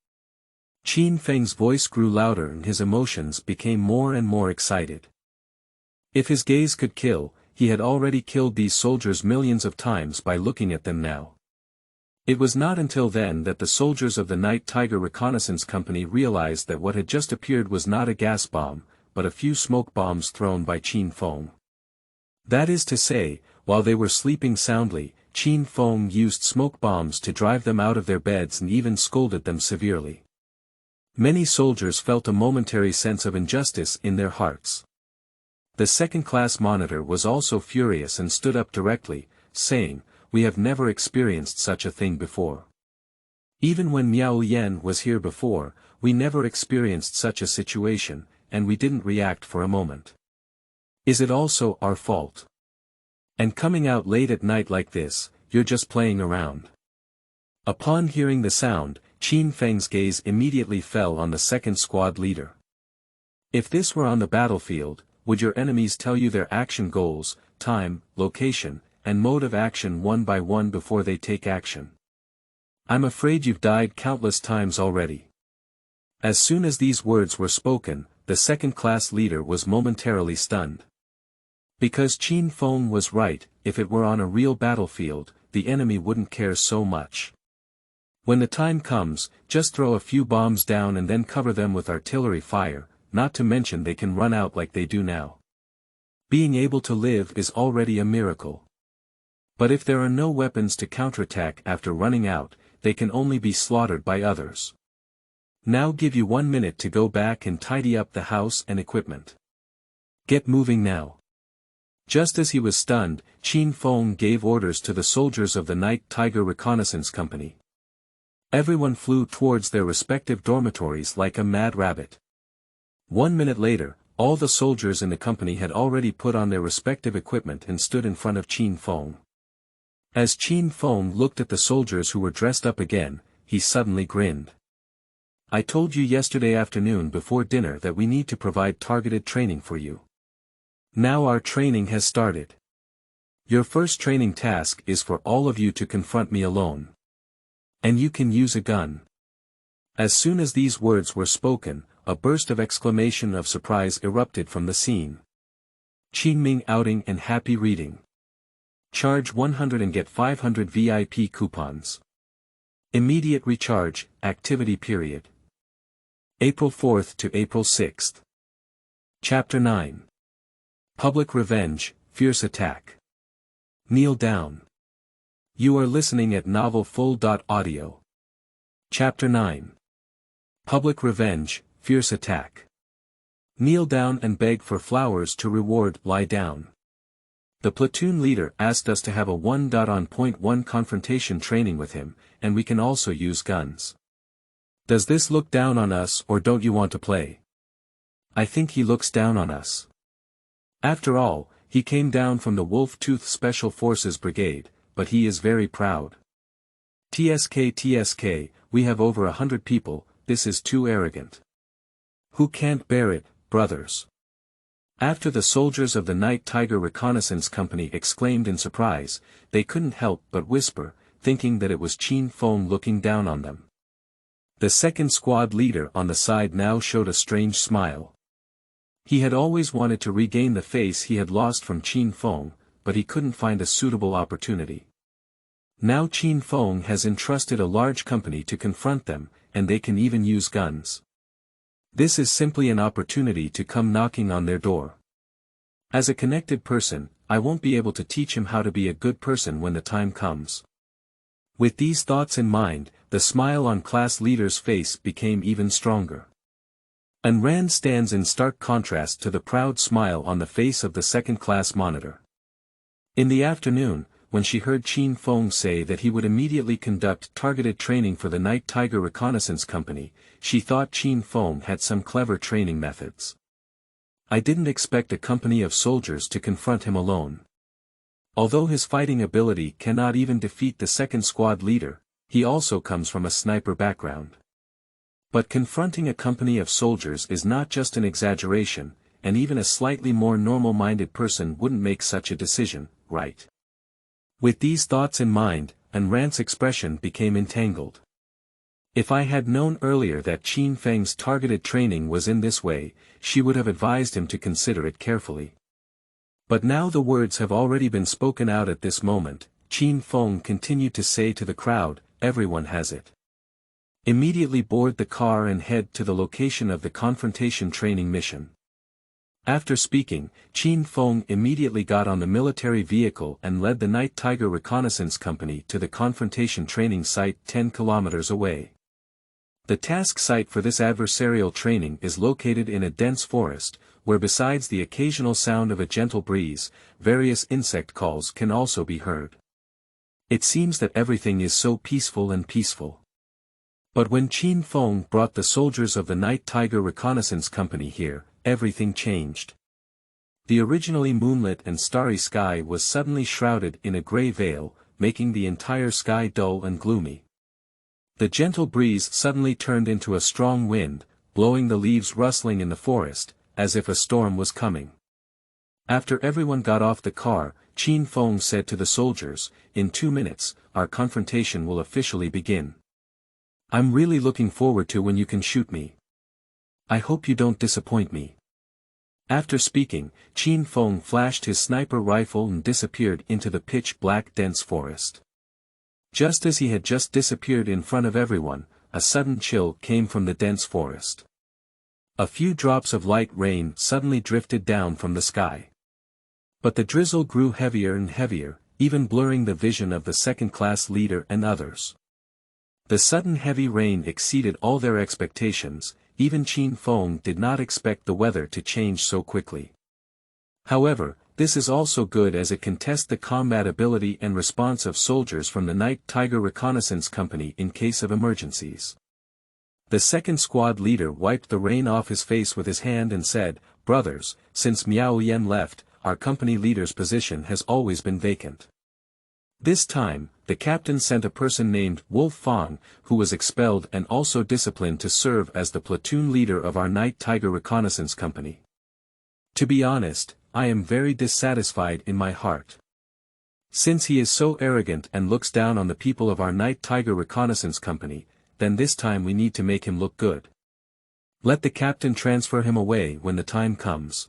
Qin Feng's voice grew louder and his emotions became more and more excited. If his gaze could kill, he had already killed these soldiers millions of times by looking at them now. It was not until then that the soldiers of the Night Tiger Reconnaissance Company realized that what had just appeared was not a gas bomb, but a few smoke bombs thrown by Qin Feng. That is to say, while they were sleeping soundly, Qin Feng used smoke bombs to drive them out of their beds and even scolded them severely. Many soldiers felt a momentary sense of injustice in their hearts. The second-class monitor was also furious and stood up directly, saying, "We have never experienced such a thing before. Even when Miao Yan was here before, we never experienced such a situation, and we didn't react for a moment. Is it also our fault? And coming out late at night like this, you're just playing around." Upon hearing the sound, Qin Feng's gaze immediately fell on the second squad leader. If this were on the battlefield, would your enemies tell you their action goals, time, location, and mode of action one by one before they take action? I'm afraid you've died countless times already. As soon as these words were spoken, the second-class leader was momentarily stunned. Because Qin Feng was right, if it were on a real battlefield, the enemy wouldn't care so much. When the time comes, just throw a few bombs down and then cover them with artillery fire, not to mention they can run out like they do now. Being able to live is already a miracle. But if there are no weapons to counterattack after running out, they can only be slaughtered by others. Now give you 1 minute to go back and tidy up the house and equipment. Get moving now. Just as he was stunned, Qin Feng gave orders to the soldiers of the Night Tiger Reconnaissance Company. Everyone flew towards their respective dormitories like a mad rabbit. 1 minute later, all the soldiers in the company had already put on their respective equipment and stood in front of Qin Feng. As Qin Feng looked at the soldiers who were dressed up again, he suddenly grinned. "I told you yesterday afternoon before dinner that we need to provide targeted training for you. Now our training has started. Your first training task is for all of you to confront me alone. And you can use a gun." As soon as these words were spoken, a burst of exclamation of surprise erupted from the scene. Qingming outing and happy reading. Charge 100 and get 500 VIP coupons. Immediate recharge, activity period. April 4th to April 6th. Chapter 9. Public Revenge, Fierce Attack. Kneel down. You are listening at novelfull.audio. Chapter 9. Public Revenge, Fierce Attack. Kneel down and beg for flowers to reward. Lie down. The platoon leader asked us to have a 1.on.1 confrontation training with him, and we can also use guns. Does this look down on us or don't you want to play? I think he looks down on us. After all, he came down from the Wolf Tooth Special Forces Brigade, but he is very proud. TSK, we have over 100 people, this is too arrogant. Who can't bear it, brothers? After the soldiers of the Night Tiger Reconnaissance Company exclaimed in surprise, they couldn't help but whisper, thinking that it was Qin Feng looking down on them. The second squad leader on the side now showed a strange smile. He had always wanted to regain the face he had lost from Qin Feng, but he couldn't find a suitable opportunity. Now Qin Feng has entrusted a large company to confront them, and they can even use guns. This is simply an opportunity to come knocking on their door. As a connected person, I won't be able to teach him how to be a good person when the time comes. With these thoughts in mind, the smile on class leader's face became even stronger. Enron stands in stark contrast to the proud smile on the face of the second-class monitor. In the afternoon, when she heard Qin Feng say that he would immediately conduct targeted training for the Night Tiger Reconnaissance Company, she thought Qin Feng had some clever training methods. I didn't expect a company of soldiers to confront him alone. Although his fighting ability cannot even defeat the second squad leader, he also comes from a sniper background. But confronting a company of soldiers is not just an exaggeration, and even a slightly more normal-minded person wouldn't make such a decision, right? With these thoughts in mind, Ayn Rand's expression became entangled. If I had known earlier that Qin Feng's targeted training was in this way, she would have advised him to consider it carefully. But now the words have already been spoken out at this moment. Qin Feng continued to say to the crowd, "Everyone has it. Immediately board the car and head to the location of the confrontation training mission." After speaking, Qin Feng immediately got on the military vehicle and led the Night Tiger Reconnaissance Company to the confrontation training site 10 kilometers away. The task site for this adversarial training is located in a dense forest, where besides the occasional sound of a gentle breeze, various insect calls can also be heard. It seems that everything is so peaceful and peaceful. But when Qin Feng brought the soldiers of the Night Tiger Reconnaissance Company here, everything changed. The originally moonlit and starry sky was suddenly shrouded in a gray veil, making the entire sky dull and gloomy. The gentle breeze suddenly turned into a strong wind, blowing the leaves rustling in the forest, as if a storm was coming. After everyone got off the car, Qin Feng said to the soldiers, "In 2 minutes, our confrontation will officially begin. I'm really looking forward to when you can shoot me. I hope you don't disappoint me." After speaking, Qin Feng flashed his sniper rifle and disappeared into the pitch-black dense forest. Just as he had just disappeared in front of everyone, a sudden chill came from the dense forest. A few drops of light rain suddenly drifted down from the sky. But the drizzle grew heavier and heavier, even blurring the vision of the second-class leader and others. The sudden heavy rain exceeded all their expectations. Even Qin Feng did not expect the weather to change so quickly. However, this is also good as it can test the combat ability and response of soldiers from the Night Tiger Reconnaissance Company in case of emergencies. The second squad leader wiped the rain off his face with his hand and said, "Brothers, since Miao Yan left, our company leader's position has always been vacant. This time, the captain sent a person named Wolf Fang, who was expelled and also disciplined to serve as the platoon leader of our Night Tiger Reconnaissance Company. To be honest, I am very dissatisfied in my heart. Since he is so arrogant and looks down on the people of our Night Tiger Reconnaissance Company, then this time we need to make him look good. Let the captain transfer him away when the time comes."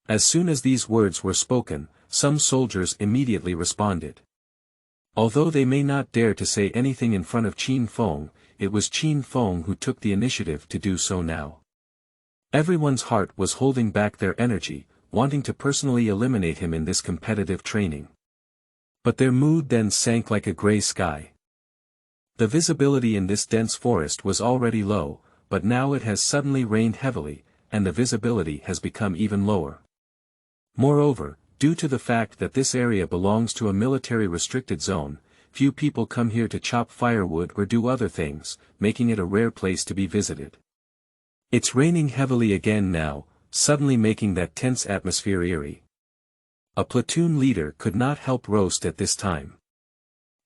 As soon as these words were spoken, some soldiers immediately responded. Although they may not dare to say anything in front of Qin Feng, it was Qin Feng who took the initiative to do so now. Everyone's heart was holding back their energy, wanting to personally eliminate him in this competitive training. But their mood then sank like a gray sky. The visibility in this dense forest was already low, but now it has suddenly rained heavily, and the visibility has become even lower. Moreover, due to the fact that this area belongs to a military restricted zone, few people come here to chop firewood or do other things, making it a rare place to be visited. It's raining heavily again now, suddenly making that tense atmosphere eerie. A platoon leader could not help roast at this time.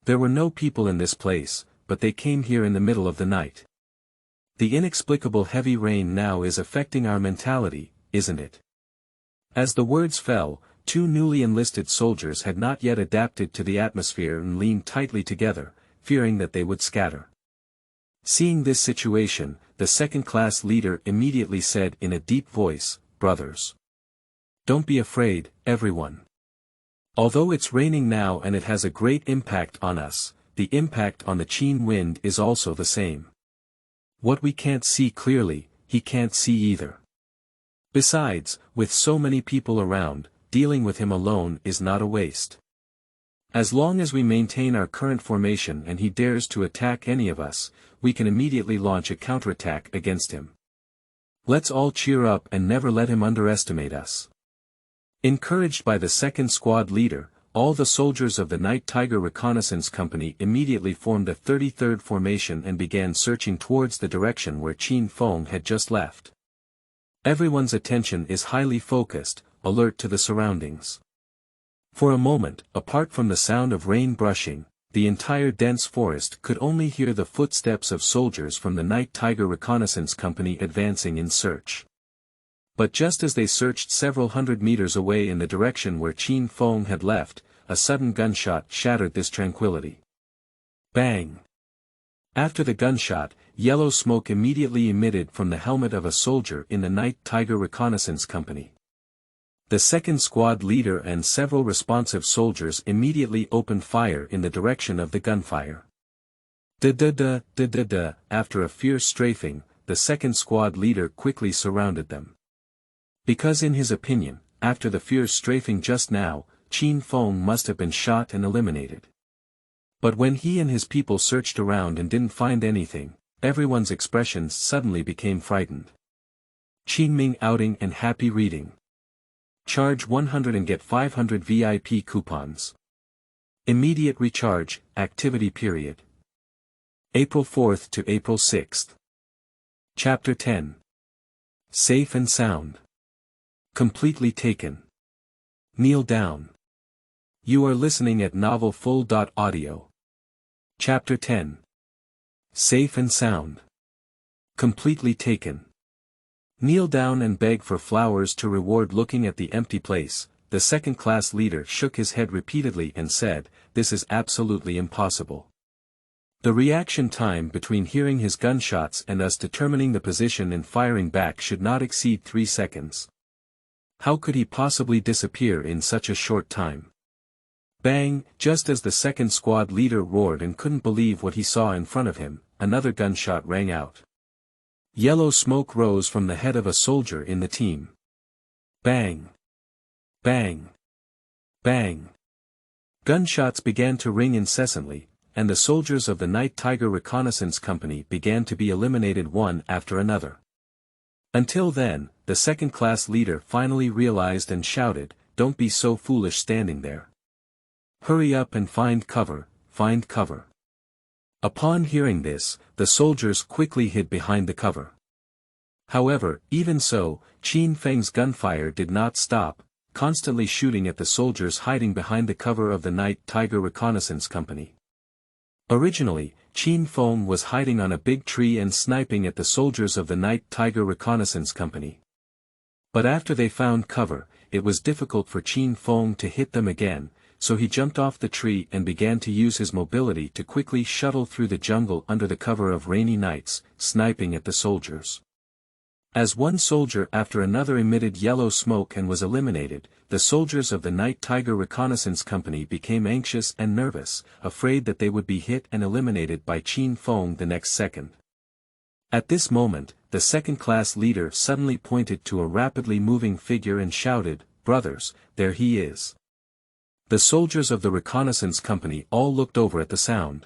There were no people in this place, but they came here in the middle of the night. The inexplicable heavy rain now is affecting our mentality, isn't it? As the words fell, 2 newly enlisted soldiers had not yet adapted to the atmosphere and leaned tightly together, fearing that they would scatter. Seeing this situation, the second-class leader immediately said in a deep voice, "Brothers, don't be afraid, everyone. Although it's raining now and it has a great impact on us, the impact on the Qin wind is also the same. What we can't see clearly, he can't see either. Besides, with so many people around, dealing with him alone is not a waste. As long as we maintain our current formation and he dares to attack any of us, we can immediately launch a counterattack against him. Let's all cheer up and never let him underestimate us." Encouraged by the second squad leader, all the soldiers of the Night Tiger Reconnaissance Company immediately formed a 33rd formation and began searching towards the direction where Qin Feng had just left. Everyone's attention is highly focused, alert to the surroundings. For a moment, apart from the sound of rain brushing, the entire dense forest could only hear the footsteps of soldiers from the Night Tiger Reconnaissance Company advancing in search. But just as they searched several hundred meters away in the direction where Qin Feng had left, a sudden gunshot shattered this tranquility. Bang! After the gunshot, yellow smoke immediately emitted from the helmet of a soldier in the Night Tiger Reconnaissance Company. The second squad leader and several responsive soldiers immediately opened fire in the direction of the gunfire. After a fierce strafing, the second squad leader quickly surrounded them. Because in his opinion, after the fierce strafing just now, Qin Feng must have been shot and eliminated. But when he and his people searched around and didn't find anything, everyone's expressions suddenly became frightened. Qinming outing and happy reading. Charge 100 and get 500 VIP coupons. Immediate recharge, activity period. April 4th to April 6th. Chapter 10. Safe and sound. Completely taken. Kneel down. You are listening at novelfull.audio. Chapter 10. Safe and sound. Completely taken. Kneel down and beg for flowers to reward. Looking at the empty place, the second-class leader shook his head repeatedly and said, "This is absolutely impossible. The reaction time between hearing his gunshots and us determining the position and firing back should not exceed 3 seconds. How could he possibly disappear in such a short time?" Bang! Just as the second squad leader roared and couldn't believe what he saw in front of him, another gunshot rang out. Yellow smoke rose from the head of a soldier in the team. Bang! Bang! Bang! Gunshots began to ring incessantly, and the soldiers of the Night Tiger Reconnaissance Company began to be eliminated one after another. Until then, the second-class leader finally realized and shouted, "Don't be so foolish standing there. Hurry up and find cover, find cover." Upon hearing this, the soldiers quickly hid behind the cover. However, even so, Qin Feng's gunfire did not stop, constantly shooting at the soldiers hiding behind the cover of the Night Tiger Reconnaissance Company. Originally, Qin Feng was hiding on a big tree and sniping at the soldiers of the Night Tiger Reconnaissance Company. But after they found cover, it was difficult for Qin Feng to hit them again, so he jumped off the tree and began to use his mobility to quickly shuttle through the jungle under the cover of rainy nights, sniping at the soldiers. As one soldier after another emitted yellow smoke and was eliminated, the soldiers of the Night Tiger Reconnaissance Company became anxious and nervous, afraid that they would be hit and eliminated by Qin Feng the next second. At this moment, the second-class leader suddenly pointed to a rapidly moving figure and shouted, "Brothers, there he is." The soldiers of the Reconnaissance Company all looked over at the sound.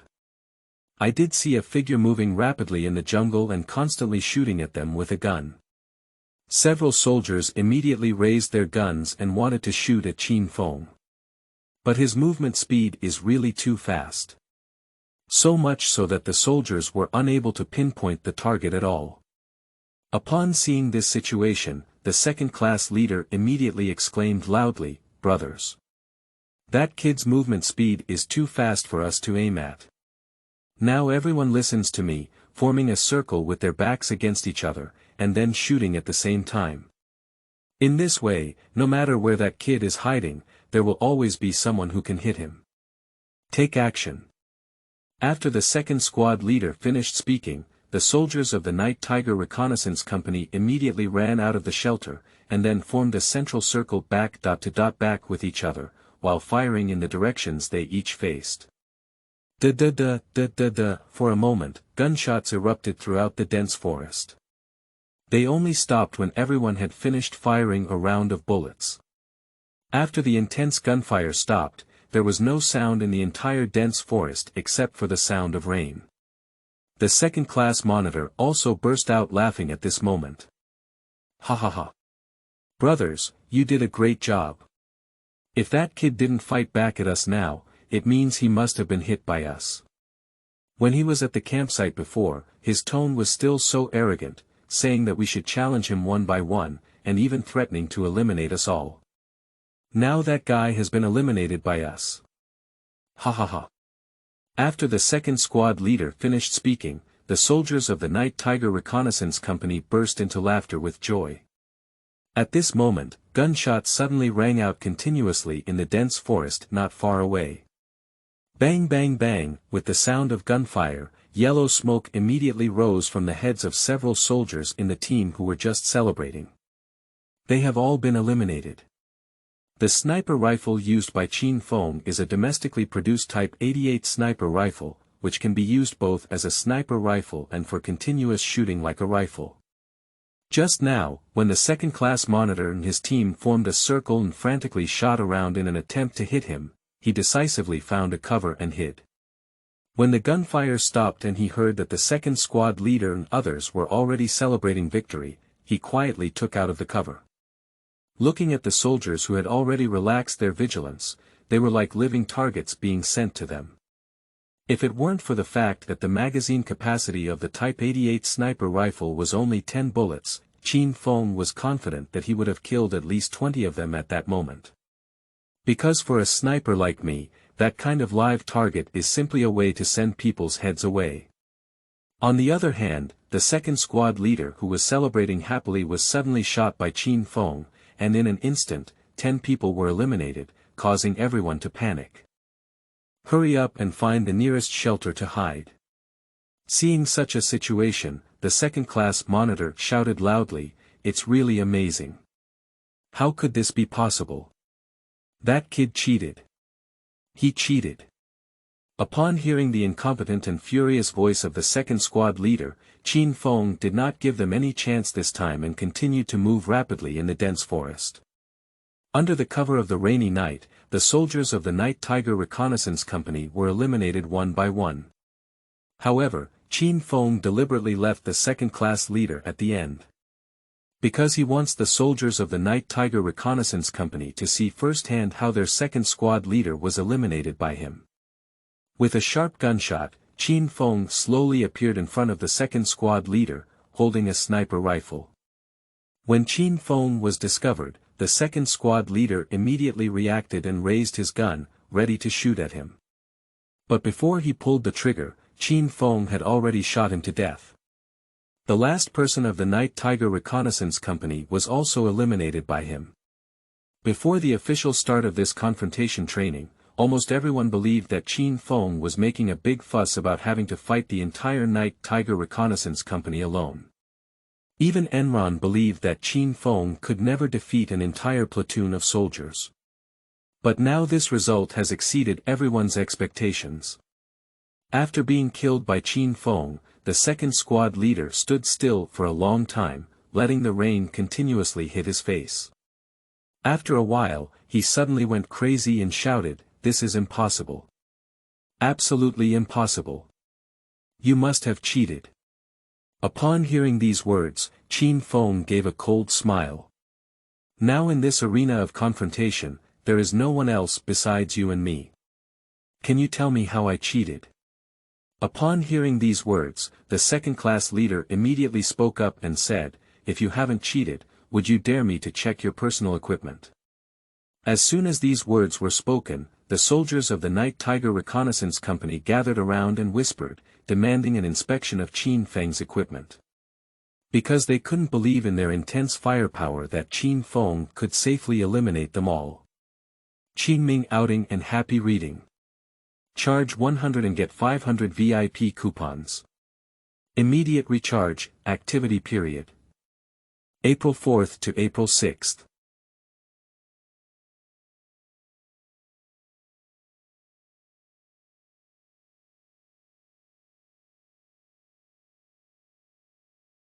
I did see a figure moving rapidly in the jungle and constantly shooting at them with a gun. Several soldiers immediately raised their guns and wanted to shoot at Qin Feng. But his movement speed is really too fast. So much so that the soldiers were unable to pinpoint the target at all. Upon seeing this situation, the second-class leader immediately exclaimed loudly, "Brothers! That kid's movement speed is too fast for us to aim at. Now everyone listens to me, forming a circle with their backs against each other, and then shooting at the same time. In this way, no matter where that kid is hiding, there will always be someone who can hit him. Take action." After the second squad leader finished speaking, the soldiers of the Night Tiger Reconnaissance Company immediately ran out of the shelter, and then formed a central circle back with each other, while firing in the directions they each faced. For a moment, gunshots erupted throughout the dense forest. They only stopped when everyone had finished firing a round of bullets. After the intense gunfire stopped, there was no sound in the entire dense forest except for the sound of rain. The second-class monitor also burst out laughing at this moment. "Ha ha ha. Brothers, you did a great job. If that kid didn't fight back at us now, it means he must have been hit by us." When he was at the campsite before, his tone was still so arrogant, saying that we should challenge him one by one, and even threatening to eliminate us all. Now that guy has been eliminated by us. Ha ha ha. After the second squad leader finished speaking, the soldiers of the Night Tiger Reconnaissance Company burst into laughter with joy. At this moment, gunshots suddenly rang out continuously in the dense forest not far away. Bang bang bang, with the sound of gunfire, yellow smoke immediately rose from the heads of several soldiers in the team who were just celebrating. They have all been eliminated. The sniper rifle used by Qin Feng is a domestically produced Type 88 sniper rifle, which can be used both as a sniper rifle and for continuous shooting like a rifle. Just now, when the second-class monitor and his team formed a circle and frantically shot around in an attempt to hit him, he decisively found a cover and hid. When the gunfire stopped and he heard that the second squad leader and others were already celebrating victory, he quietly took out of the cover. Looking at the soldiers who had already relaxed their vigilance, they were like living targets being sent to them. If it weren't for the fact that the magazine capacity of the Type 88 sniper rifle was only 10 bullets, Qin Feng was confident that he would have killed at least 20 of them at that moment. Because for a sniper like me, that kind of live target is simply a way to send people's heads away. On the other hand, the second squad leader who was celebrating happily was suddenly shot by Qin Feng, and in an instant, 10 people were eliminated, causing everyone to panic. Hurry up and find the nearest shelter to hide. Seeing such a situation, the second-class monitor shouted loudly, "It's really amazing. How could this be possible? That kid cheated. He cheated." Upon hearing the incompetent and furious voice of the second squad leader, Qin Feng did not give them any chance this time and continued to move rapidly in the dense forest. Under the cover of the rainy night, the soldiers of the Night Tiger Reconnaissance Company were eliminated one by one. However, Qin Feng deliberately left the second-class leader at the end. Because he wants the soldiers of the Night Tiger Reconnaissance Company to see firsthand how their second squad leader was eliminated by him. With a sharp gunshot, Qin Feng slowly appeared in front of the second squad leader, holding a sniper rifle. When Qin Feng was discovered, the second squad leader immediately reacted and raised his gun, ready to shoot at him. But before he pulled the trigger, Qin Feng had already shot him to death. The last person of the Night Tiger Reconnaissance Company was also eliminated by him. Before the official start of this confrontation training, almost everyone believed that Qin Feng was making a big fuss about having to fight the entire Night Tiger Reconnaissance Company alone. Even Enron believed that Qin Feng could never defeat an entire platoon of soldiers. But now this result has exceeded everyone's expectations. After being killed by Qin Feng, the second squad leader stood still for a long time, letting the rain continuously hit his face. After a while, he suddenly went crazy and shouted, "This is impossible. Absolutely impossible. You must have cheated." Upon hearing these words, Qin Feng gave a cold smile. "Now in this arena of confrontation, there is no one else besides you and me. Can you tell me how I cheated?" Upon hearing these words, the second-class leader immediately spoke up and said, "If you haven't cheated, would you dare me to check your personal equipment?" As soon as these words were spoken, the soldiers of the Night Tiger Reconnaissance Company gathered around and whispered, demanding an inspection of Qin Feng's equipment. Because they couldn't believe in their intense firepower that Qin Feng could safely eliminate them all. Qingming outing and happy reading. Charge 100 and get 500 VIP coupons. Immediate recharge, activity period. April 4th to April 6th.